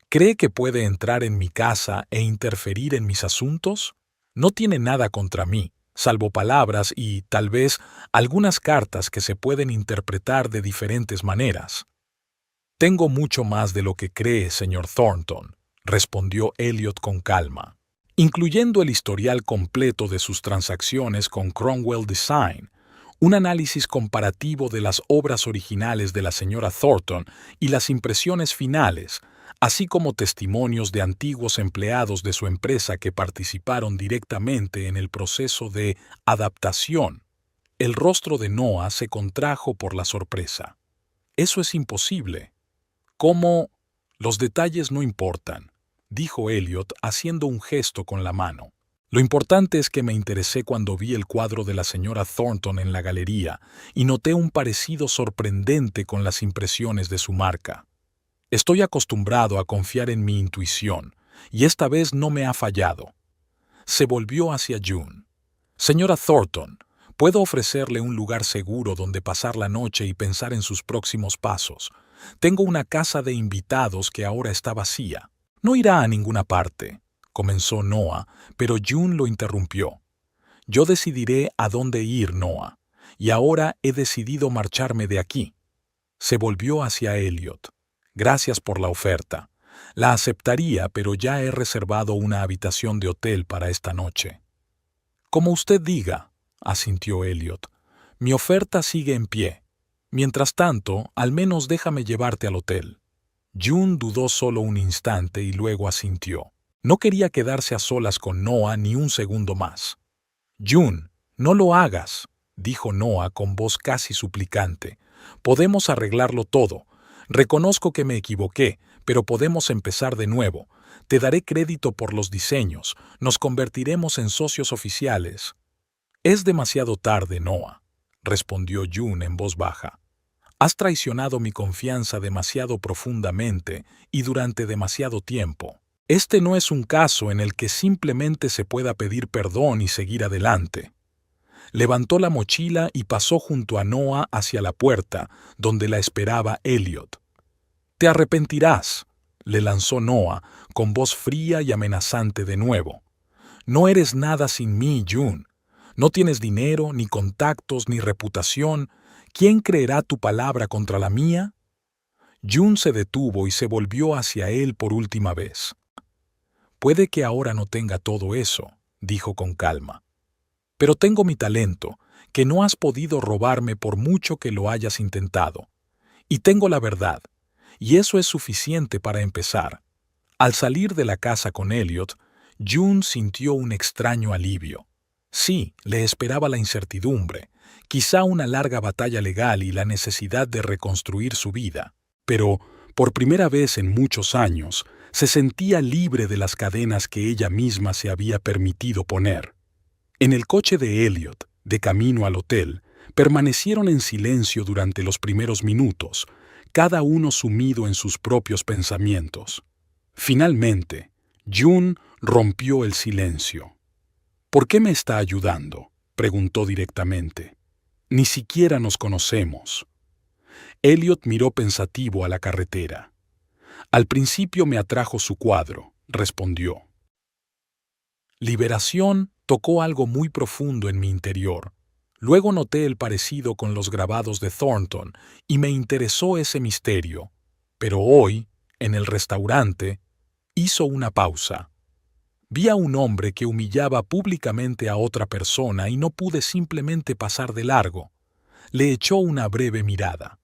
«¿Cree que puede entrar en mi casa e interferir en mis asuntos? No tiene nada contra mí, salvo palabras y, tal vez, algunas cartas que se pueden interpretar de diferentes maneras». «Tengo mucho más de lo que cree, señor Thornton», respondió Elliot con calma. «Incluyendo el historial completo de sus transacciones con Cromwell Design, un análisis comparativo de las obras originales de la señora Thornton y las impresiones finales, así como testimonios de antiguos empleados de su empresa que participaron directamente en el proceso de adaptación». El rostro de Noah se contrajo por la sorpresa. «Eso es imposible». «¿Cómo? Los detalles no importan», dijo Elliot haciendo un gesto con la mano. «Lo importante es que me interesé cuando vi el cuadro de la señora Thornton en la galería y noté un parecido sorprendente con las impresiones de su marca. Estoy acostumbrado a confiar en mi intuición, y esta vez no me ha fallado». Se volvió hacia June. «Señora Thornton, puedo ofrecerle un lugar seguro donde pasar la noche y pensar en sus próximos pasos. Tengo una casa de invitados que ahora está vacía». «No irá a ninguna parte», comenzó Noah, pero June lo interrumpió. «Yo decidiré a dónde ir, Noah, y ahora he decidido marcharme de aquí». Se volvió hacia Elliot. «Gracias por la oferta. La aceptaría, pero ya he reservado una habitación de hotel para esta noche». «Como usted diga», asintió Elliot. «Mi oferta sigue en pie. Mientras tanto, al menos déjame llevarte al hotel». June dudó solo un instante y luego asintió. No quería quedarse a solas con Noah ni un segundo más. «June, no lo hagas», dijo Noah con voz casi suplicante. «Podemos arreglarlo todo. Reconozco que me equivoqué, pero podemos empezar de nuevo. Te daré crédito por los diseños. Nos convertiremos en socios oficiales». «Es demasiado tarde, Noah», respondió June en voz baja. «Has traicionado mi confianza demasiado profundamente y durante demasiado tiempo. Este no es un caso en el que simplemente se pueda pedir perdón y seguir adelante». Levantó la mochila y pasó junto a Noah hacia la puerta, donde la esperaba Elliot. «Te arrepentirás», le lanzó Noah, con voz fría y amenazante de nuevo. «No eres nada sin mí, June. No tienes dinero, ni contactos, ni reputación. ¿Quién creerá tu palabra contra la mía?» June se detuvo y se volvió hacia él por última vez. «Puede que ahora no tenga todo eso», dijo con calma. «Pero tengo mi talento, que no has podido robarme por mucho que lo hayas intentado. Y tengo la verdad, y eso es suficiente para empezar». Al salir de la casa con Elliot, June sintió un extraño alivio. Sí, le esperaba la incertidumbre, quizá una larga batalla legal y la necesidad de reconstruir su vida, pero, por primera vez en muchos años, se sentía libre de las cadenas que ella misma se había permitido poner. En el coche de Elliot, de camino al hotel, permanecieron en silencio durante los primeros minutos, cada uno sumido en sus propios pensamientos. Finalmente, June rompió el silencio. «¿Por qué me está ayudando?», preguntó directamente. «Ni siquiera nos conocemos». Elliot miró pensativo a la carretera. Al principio me atrajo su cuadro, respondió. Liberación tocó algo muy profundo en mi interior. Luego noté el parecido con los grabados de Thornton y me interesó ese misterio. Pero hoy, en el restaurante, hizo una pausa. Vi a un hombre que humillaba públicamente a otra persona y no pude simplemente pasar de largo. Le echó una breve mirada.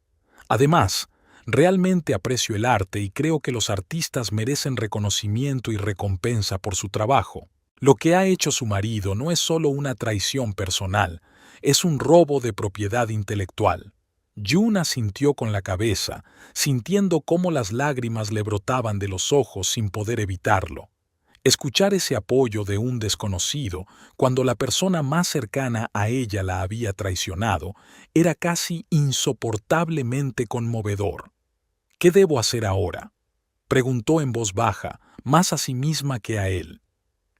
Además, realmente aprecio el arte y creo que los artistas merecen reconocimiento y recompensa por su trabajo. Lo que ha hecho su marido no es solo una traición personal, es un robo de propiedad intelectual. June asintió con la cabeza, sintiendo cómo las lágrimas le brotaban de los ojos sin poder evitarlo. Escuchar ese apoyo de un desconocido, cuando la persona más cercana a ella la había traicionado, era casi insoportablemente conmovedor. ¿Qué debo hacer ahora?, preguntó en voz baja, más a sí misma que a él.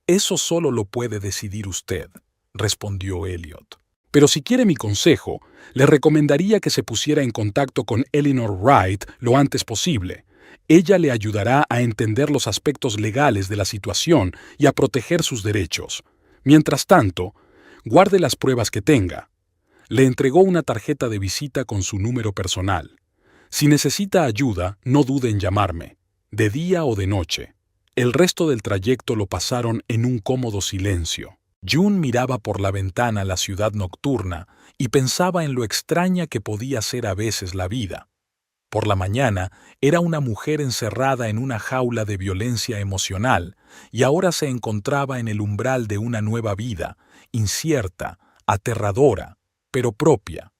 Eso solo lo puede decidir usted, respondió Elliot. Pero si quiere mi consejo, le recomendaría que se pusiera en contacto con Eleanor Wright lo antes posible. Ella le ayudará a entender los aspectos legales de la situación y a proteger sus derechos. Mientras tanto, guarde las pruebas que tenga. Le entregó una tarjeta de visita con su número personal. Si necesita ayuda, no dude en llamarme, de día o de noche. El resto del trayecto lo pasaron en un cómodo silencio. June miraba por la ventana la ciudad nocturna y pensaba en lo extraña que podía ser a veces la vida. Por la mañana era una mujer encerrada en una jaula de violencia emocional y ahora se encontraba en el umbral de una nueva vida, incierta, aterradora, pero propia.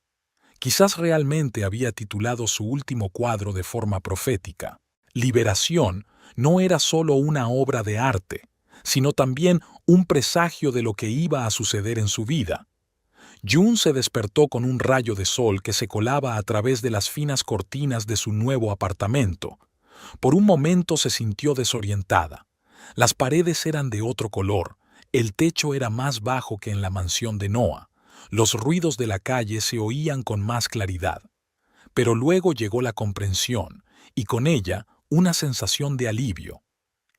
Quizás realmente había titulado su último cuadro de forma profética. Liberación no era solo una obra de arte, sino también un presagio de lo que iba a suceder en su vida. June se despertó con un rayo de sol que se colaba a través de las finas cortinas de su nuevo apartamento. Por un momento se sintió desorientada. Las paredes eran de otro color, el techo era más bajo que en la mansión de Noah, los ruidos de la calle se oían con más claridad. Pero luego llegó la comprensión, y con ella una sensación de alivio.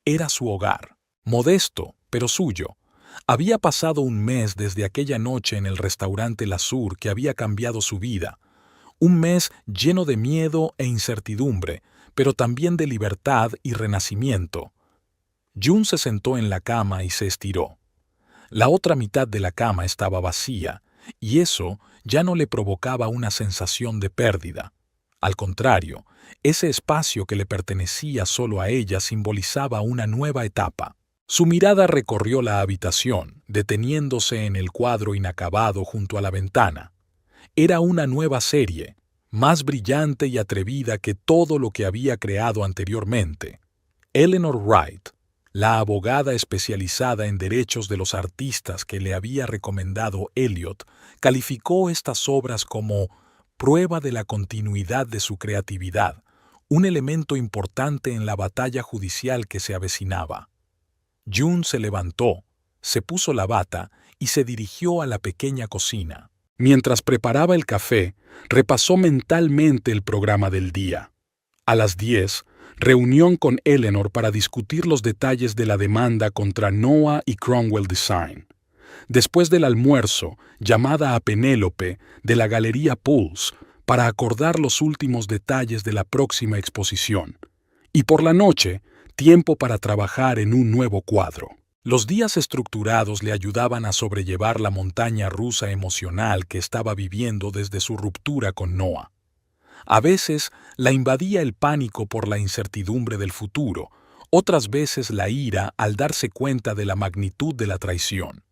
Era su hogar, modesto, pero suyo. Había pasado un mes desde aquella noche en el restaurante Lazur que había cambiado su vida. Un mes lleno de miedo e incertidumbre, pero también de libertad y renacimiento. June se sentó en la cama y se estiró. La otra mitad de la cama estaba vacía, y eso ya no le provocaba una sensación de pérdida. Al contrario, ese espacio que le pertenecía solo a ella simbolizaba una nueva etapa. Su mirada recorrió la habitación, deteniéndose en el cuadro inacabado junto a la ventana. Era una nueva serie, más brillante y atrevida que todo lo que había creado anteriormente. Eleanor Wright, la abogada especializada en derechos de los artistas que le había recomendado Elliot, calificó estas obras como prueba de la continuidad de su creatividad, un elemento importante en la batalla judicial que se avecinaba. June se levantó, se puso la bata y se dirigió a la pequeña cocina. Mientras preparaba el café, repasó mentalmente el programa del día. A las 10, reunión con Eleanor para discutir los detalles de la demanda contra Noah y Cromwell Design. Después del almuerzo, llamada a Penélope de la Galería Pulse para acordar los últimos detalles de la próxima exposición. Y por la noche, tiempo para trabajar en un nuevo cuadro. Los días estructurados le ayudaban a sobrellevar la montaña rusa emocional que estaba viviendo desde su ruptura con Noah. A veces la invadía el pánico por la incertidumbre del futuro, otras veces la ira al darse cuenta de la magnitud de la traición.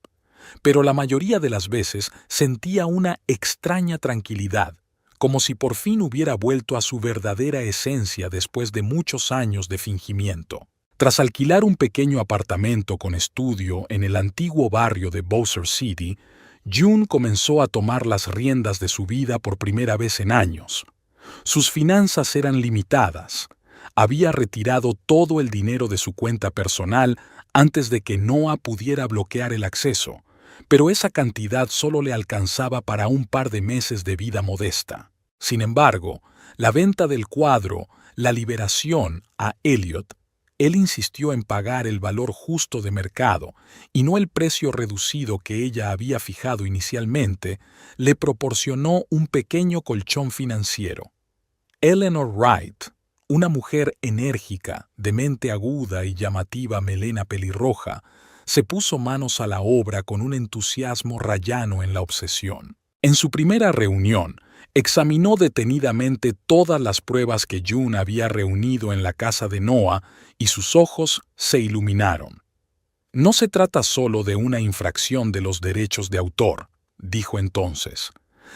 Pero la mayoría de las veces sentía una extraña tranquilidad, como si por fin hubiera vuelto a su verdadera esencia después de muchos años de fingimiento. Tras alquilar un pequeño apartamento con estudio en el antiguo barrio de Bowser City, June comenzó a tomar las riendas de su vida por primera vez en años. Sus finanzas eran limitadas. Había retirado todo el dinero de su cuenta personal antes de que Noah pudiera bloquear el acceso, pero esa cantidad solo le alcanzaba para un par de meses de vida modesta. Sin embargo, la venta del cuadro La Liberación a Eliot, él insistió en pagar el valor justo de mercado y no el precio reducido que ella había fijado inicialmente, le proporcionó un pequeño colchón financiero. Eleanor Wright, una mujer enérgica, de mente aguda y llamativa melena pelirroja, se puso manos a la obra con un entusiasmo rayano en la obsesión. En su primera reunión, examinó detenidamente todas las pruebas que June había reunido en la casa de Noah y sus ojos se iluminaron. No se trata solo de una infracción de los derechos de autor, dijo entonces.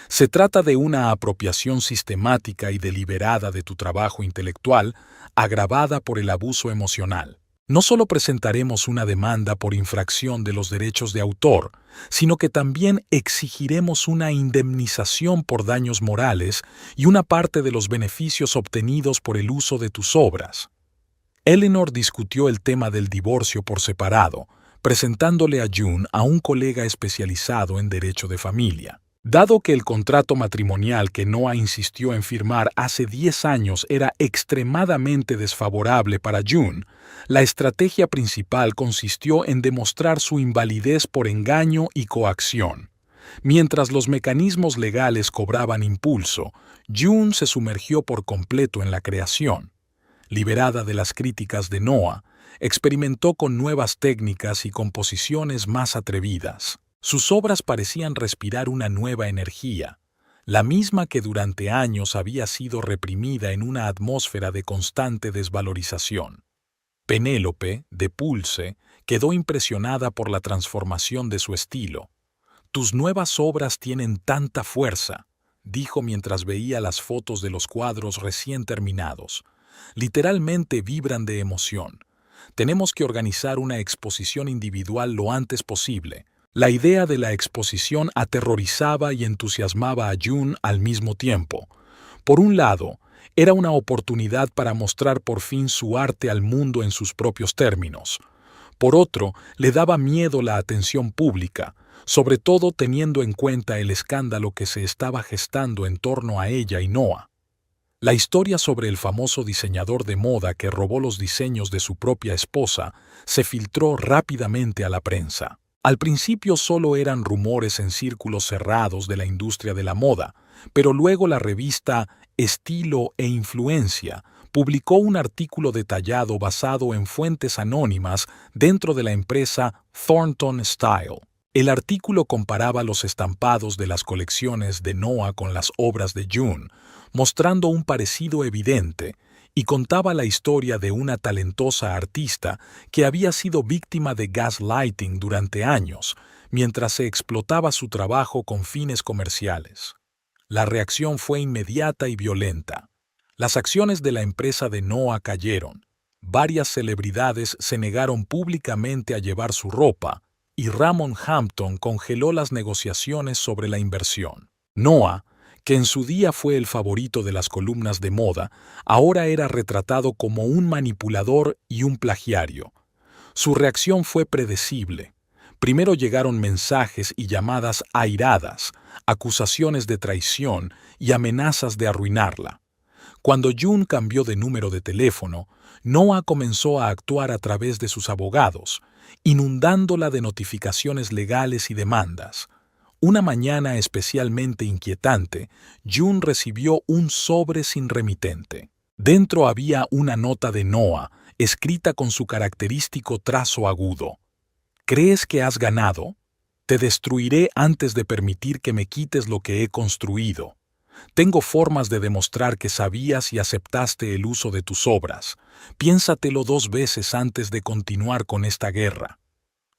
Se trata de una apropiación sistemática y deliberada de tu trabajo intelectual, agravada por el abuso emocional. No solo presentaremos una demanda por infracción de los derechos de autor, sino que también exigiremos una indemnización por daños morales y una parte de los beneficios obtenidos por el uso de tus obras. Eleanor discutió el tema del divorcio por separado, presentándole a June a un colega especializado en derecho de familia. Dado que el contrato matrimonial que Noah insistió en firmar hace 10 años era extremadamente desfavorable para June, la estrategia principal consistió en demostrar su invalidez por engaño y coacción. Mientras los mecanismos legales cobraban impulso, June se sumergió por completo en la creación. Liberada de las críticas de Noah, experimentó con nuevas técnicas y composiciones más atrevidas. Sus obras parecían respirar una nueva energía, la misma que durante años había sido reprimida en una atmósfera de constante desvalorización. Penélope, de Pulse, quedó impresionada por la transformación de su estilo. «Tus nuevas obras tienen tanta fuerza», dijo mientras veía las fotos de los cuadros recién terminados. «Literalmente vibran de emoción. Tenemos que organizar una exposición individual lo antes posible». La idea de la exposición aterrorizaba y entusiasmaba a June al mismo tiempo. Por un lado, era una oportunidad para mostrar por fin su arte al mundo en sus propios términos. Por otro, le daba miedo la atención pública, sobre todo teniendo en cuenta el escándalo que se estaba gestando en torno a ella y Noah. La historia sobre el famoso diseñador de moda que robó los diseños de su propia esposa se filtró rápidamente a la prensa. Al principio solo eran rumores en círculos cerrados de la industria de la moda, pero luego la revista Estilo e Influencia publicó un artículo detallado basado en fuentes anónimas dentro de la empresa Thornton Style. El artículo comparaba los estampados de las colecciones de Noah con las obras de June, mostrando un parecido evidente, y contaba la historia de una talentosa artista que había sido víctima de gaslighting durante años, mientras se explotaba su trabajo con fines comerciales. La reacción fue inmediata y violenta. Las acciones de la empresa de Noah cayeron. Varias celebridades se negaron públicamente a llevar su ropa, y Ramon Hampton congeló las negociaciones sobre la inversión. Noah, que en su día fue el favorito de las columnas de moda, ahora era retratado como un manipulador y un plagiario. Su reacción fue predecible. Primero llegaron mensajes y llamadas airadas, acusaciones de traición y amenazas de arruinarla. Cuando June cambió de número de teléfono, Noah comenzó a actuar a través de sus abogados, inundándola de notificaciones legales y demandas. Una mañana especialmente inquietante, June recibió un sobre sin remitente. Dentro había una nota de Noah, escrita con su característico trazo agudo. ¿Crees que has ganado? Te destruiré antes de permitir que me quites lo que he construido. Tengo formas de demostrar que sabías y aceptaste el uso de tus obras. Piénsatelo 2 veces antes de continuar con esta guerra.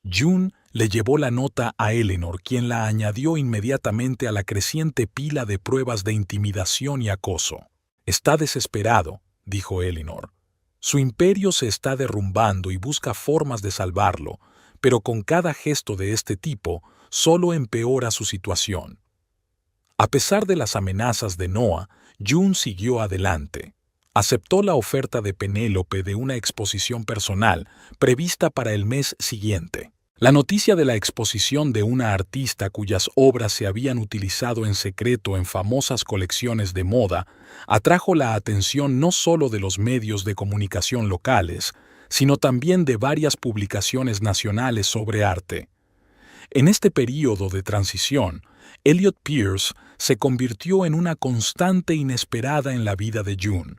June le llevó la nota a Eleanor, quien la añadió inmediatamente a la creciente pila de pruebas de intimidación y acoso. «Está desesperado», dijo Eleanor. «Su imperio se está derrumbando y busca formas de salvarlo, pero con cada gesto de este tipo solo empeora su situación». A pesar de las amenazas de Noah, June siguió adelante. Aceptó la oferta de Penélope de una exposición personal prevista para el mes siguiente. La noticia de la exposición de una artista cuyas obras se habían utilizado en secreto en famosas colecciones de moda atrajo la atención no solo de los medios de comunicación locales, sino también de varias publicaciones nacionales sobre arte. En este período de transición, Elliot Pearce se convirtió en una constante inesperada en la vida de June.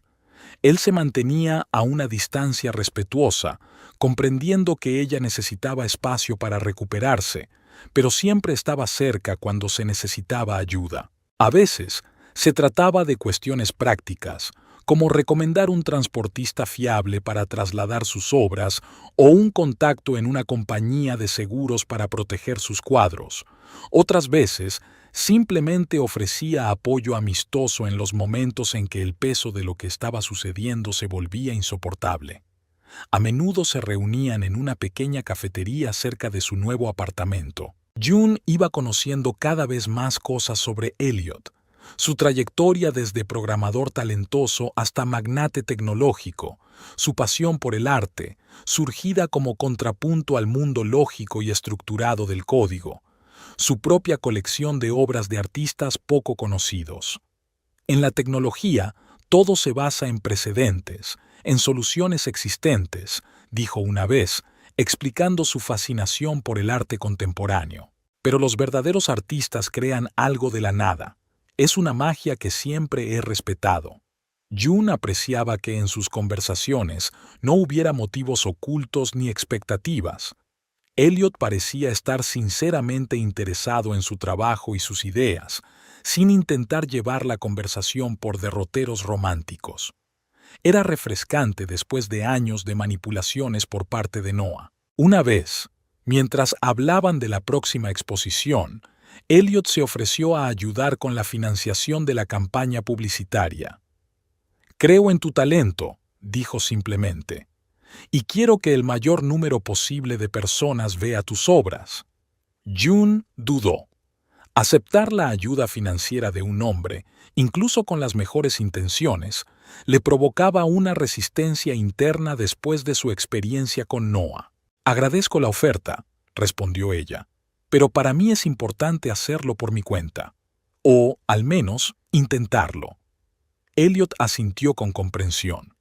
Él se mantenía a una distancia respetuosa, comprendiendo que ella necesitaba espacio para recuperarse, pero siempre estaba cerca cuando se necesitaba ayuda. A veces, se trataba de cuestiones prácticas, como recomendar un transportista fiable para trasladar sus obras o un contacto en una compañía de seguros para proteger sus cuadros. Otras veces, simplemente ofrecía apoyo amistoso en los momentos en que el peso de lo que estaba sucediendo se volvía insoportable. A menudo se reunían en una pequeña cafetería cerca de su nuevo apartamento. June iba conociendo cada vez más cosas sobre Elliot, su trayectoria desde programador talentoso hasta magnate tecnológico, su pasión por el arte, surgida como contrapunto al mundo lógico y estructurado del código, su propia colección de obras de artistas poco conocidos. En la tecnología, todo se basa en precedentes, en soluciones existentes, dijo una vez, explicando su fascinación por el arte contemporáneo. Pero los verdaderos artistas crean algo de la nada. Es una magia que siempre he respetado. June apreciaba que en sus conversaciones no hubiera motivos ocultos ni expectativas. Elliot parecía estar sinceramente interesado en su trabajo y sus ideas, sin intentar llevar la conversación por derroteros románticos. Era refrescante después de años de manipulaciones por parte de Noah. Una vez, mientras hablaban de la próxima exposición, Elliot se ofreció a ayudar con la financiación de la campaña publicitaria. «Creo en tu talento», dijo simplemente, «y quiero que el mayor número posible de personas vea tus obras». June dudó. Aceptar la ayuda financiera de un hombre, incluso con las mejores intenciones, le provocaba una resistencia interna después de su experiencia con Noah. «Agradezco la oferta», respondió ella, «pero para mí es importante hacerlo por mi cuenta. O, al menos, intentarlo». Elliot asintió con comprensión.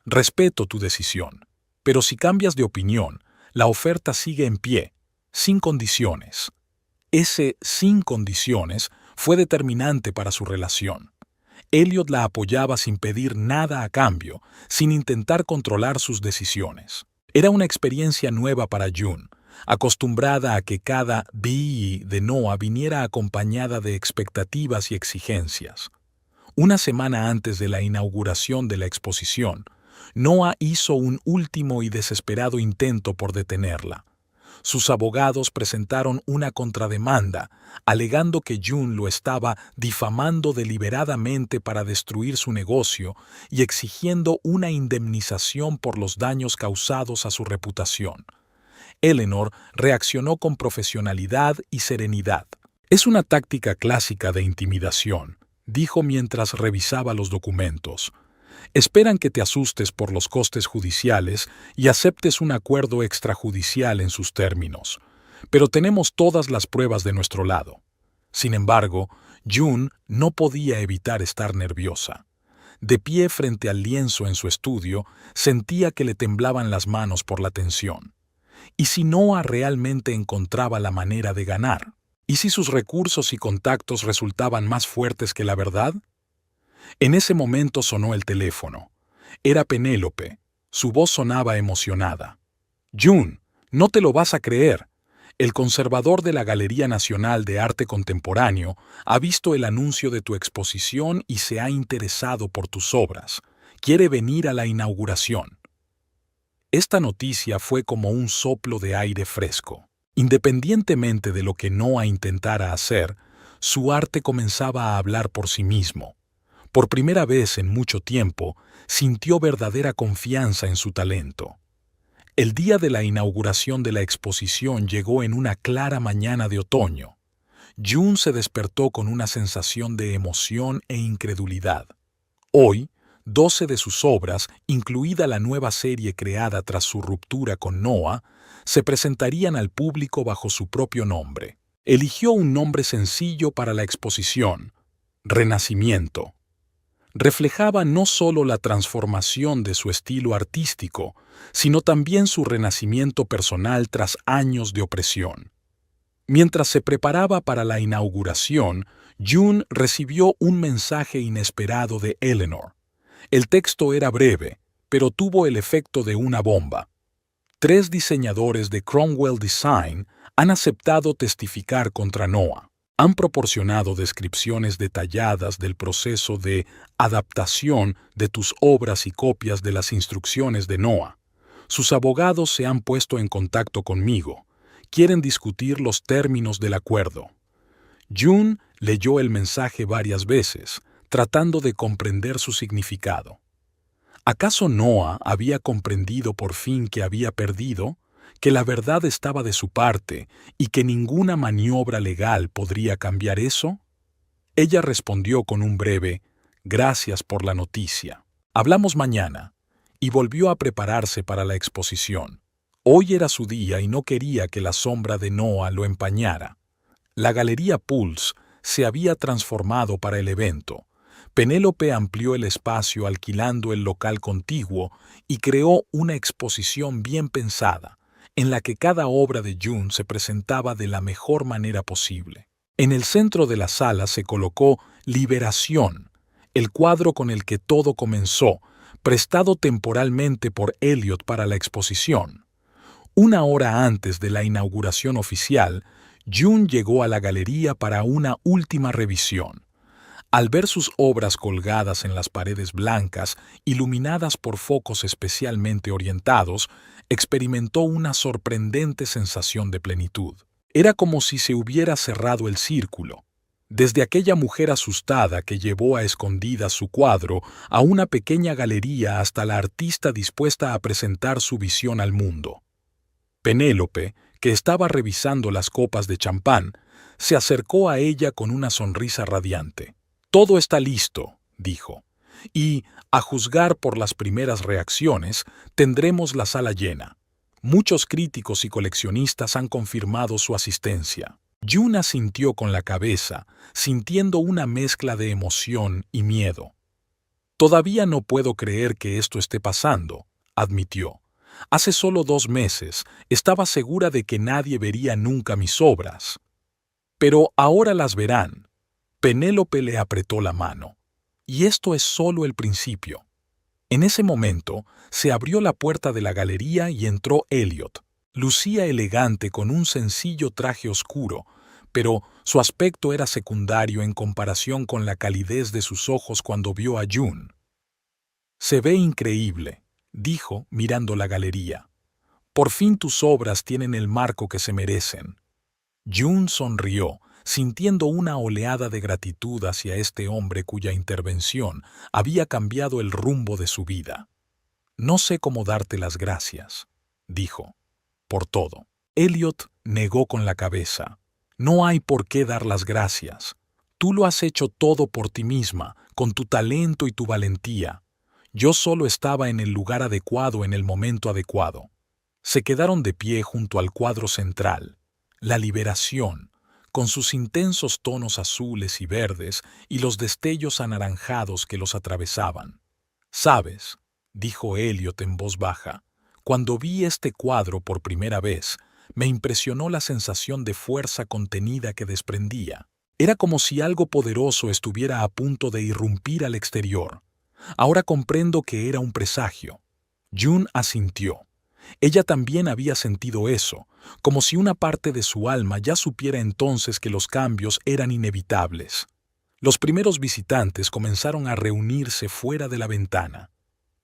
«Respeto tu decisión, pero si cambias de opinión, la oferta sigue en pie, sin condiciones». Ese «sin condiciones» fue determinante para su relación. Elliot la apoyaba sin pedir nada a cambio, sin intentar controlar sus decisiones. Era una experiencia nueva para June, acostumbrada a que cada BE de Noah viniera acompañada de expectativas y exigencias. Una semana antes de la inauguración de la exposición, Noah hizo un último y desesperado intento por detenerla. Sus abogados presentaron una contrademanda, alegando que June lo estaba difamando deliberadamente para destruir su negocio y exigiendo una indemnización por los daños causados a su reputación. Eleanor reaccionó con profesionalidad y serenidad. «Es una táctica clásica de intimidación», dijo mientras revisaba los documentos. «Esperan que te asustes por los costes judiciales y aceptes un acuerdo extrajudicial en sus términos. Pero tenemos todas las pruebas de nuestro lado». Sin embargo, June no podía evitar estar nerviosa. De pie frente al lienzo en su estudio, sentía que le temblaban las manos por la tensión. ¿Y si Noah realmente encontraba la manera de ganar? ¿Y si sus recursos y contactos resultaban más fuertes que la verdad? En ese momento sonó el teléfono. Era Penélope. Su voz sonaba emocionada. «June, no te lo vas a creer. El conservador de la Galería Nacional de Arte Contemporáneo ha visto el anuncio de tu exposición y se ha interesado por tus obras. Quiere venir a la inauguración». Esta noticia fue como un soplo de aire fresco. Independientemente de lo que Noah intentara hacer, su arte comenzaba a hablar por sí mismo. Por primera vez en mucho tiempo, sintió verdadera confianza en su talento. El día de la inauguración de la exposición llegó en una clara mañana de otoño. June se despertó con una sensación de emoción e incredulidad. Hoy, 12 de sus obras, incluida la nueva serie creada tras su ruptura con Noah, se presentarían al público bajo su propio nombre. Eligió un nombre sencillo para la exposición: Renacimiento. Reflejaba no solo la transformación de su estilo artístico, sino también su renacimiento personal tras años de opresión. Mientras se preparaba para la inauguración, June recibió un mensaje inesperado de Eleanor. El texto era breve, pero tuvo el efecto de una bomba. 3 diseñadores de Cromwell Design han aceptado testificar contra Noah. Han proporcionado descripciones detalladas del proceso de adaptación de tus obras y copias de las instrucciones de Noah. Sus abogados se han puesto en contacto conmigo. Quieren discutir los términos del acuerdo. June leyó el mensaje varias veces, tratando de comprender su significado. ¿Acaso Noah había comprendido por fin que había perdido, que la verdad estaba de su parte y que ninguna maniobra legal podría cambiar eso? Ella respondió con un breve «Gracias por la noticia. Hablamos mañana», y volvió a prepararse para la exposición. Hoy era su día y no quería que la sombra de Noah lo empañara. La Galería Pulse se había transformado para el evento. Penélope amplió el espacio alquilando el local contiguo y creó una exposición bien pensada, en la que cada obra de June se presentaba de la mejor manera posible. En el centro de la sala se colocó Liberación, el cuadro con el que todo comenzó, prestado temporalmente por Eliot para la exposición. Una hora antes de la inauguración oficial, June llegó a la galería para una última revisión. Al ver sus obras colgadas en las paredes blancas, iluminadas por focos especialmente orientados, experimentó una sorprendente sensación de plenitud. Era como si se hubiera cerrado el círculo. Desde aquella mujer asustada que llevó a escondidas su cuadro a una pequeña galería hasta la artista dispuesta a presentar su visión al mundo. Penélope, que estaba revisando las copas de champán, se acercó a ella con una sonrisa radiante. «Todo está listo», dijo, «y, a juzgar por las primeras reacciones, tendremos la sala llena. Muchos críticos y coleccionistas han confirmado su asistencia». June asintió con la cabeza, sintiendo una mezcla de emoción y miedo. «Todavía no puedo creer que esto esté pasando», admitió. «Hace solo 2 meses estaba segura de que nadie vería nunca mis obras. Pero ahora las verán». Penélope le apretó la mano. «Y esto es solo el principio». En ese momento, se abrió la puerta de la galería y entró Eliot. Lucía elegante con un sencillo traje oscuro, pero su aspecto era secundario en comparación con la calidez de sus ojos cuando vio a June. «Se ve increíble», dijo mirando la galería. «Por fin tus obras tienen el marco que se merecen». June sonrió, sintiendo una oleada de gratitud hacia este hombre cuya intervención había cambiado el rumbo de su vida. «No sé cómo darte las gracias», dijo, «por todo». Eliot negó con la cabeza. «No hay por qué dar las gracias. Tú lo has hecho todo por ti misma, con tu talento y tu valentía. Yo solo estaba en el lugar adecuado en el momento adecuado». Se quedaron de pie junto al cuadro central, La Liberación, con sus intensos tonos azules y verdes y los destellos anaranjados que los atravesaban. «¿Sabes?», dijo Eliot en voz baja, «cuando vi este cuadro por primera vez, me impresionó la sensación de fuerza contenida que desprendía. Era como si algo poderoso estuviera a punto de irrumpir al exterior. Ahora comprendo que era un presagio». June asintió. Ella también había sentido eso, como si una parte de su alma ya supiera entonces que los cambios eran inevitables. Los primeros visitantes comenzaron a reunirse fuera de la ventana.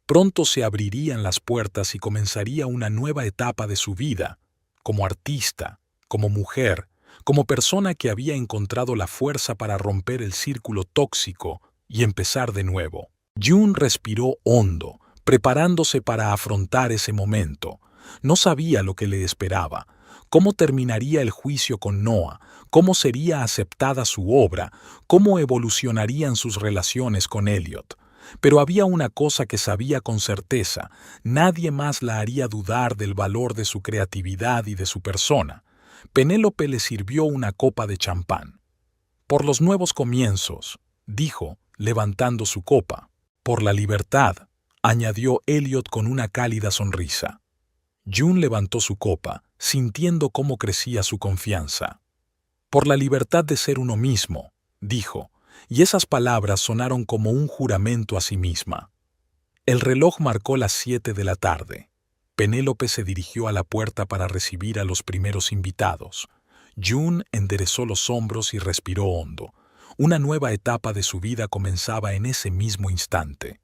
Pronto se abrirían las puertas y comenzaría una nueva etapa de su vida, como artista, como mujer, como persona que había encontrado la fuerza para romper el círculo tóxico y empezar de nuevo. June respiró hondo, preparándose para afrontar ese momento. No sabía lo que le esperaba, cómo terminaría el juicio con Noah, cómo sería aceptada su obra, cómo evolucionarían sus relaciones con Eliot. Pero había una cosa que sabía con certeza: nadie más la haría dudar del valor de su creatividad y de su persona. Penélope le sirvió una copa de champán. «Por los nuevos comienzos», dijo, levantando su copa. «Por la libertad», añadió Elliot con una cálida sonrisa. June levantó su copa, sintiendo cómo crecía su confianza. «Por la libertad de ser uno mismo», dijo, y esas palabras sonaron como un juramento a sí misma. El reloj marcó las 7 de la tarde. Penélope se dirigió a la puerta para recibir a los primeros invitados. June enderezó los hombros y respiró hondo. Una nueva etapa de su vida comenzaba en ese mismo instante.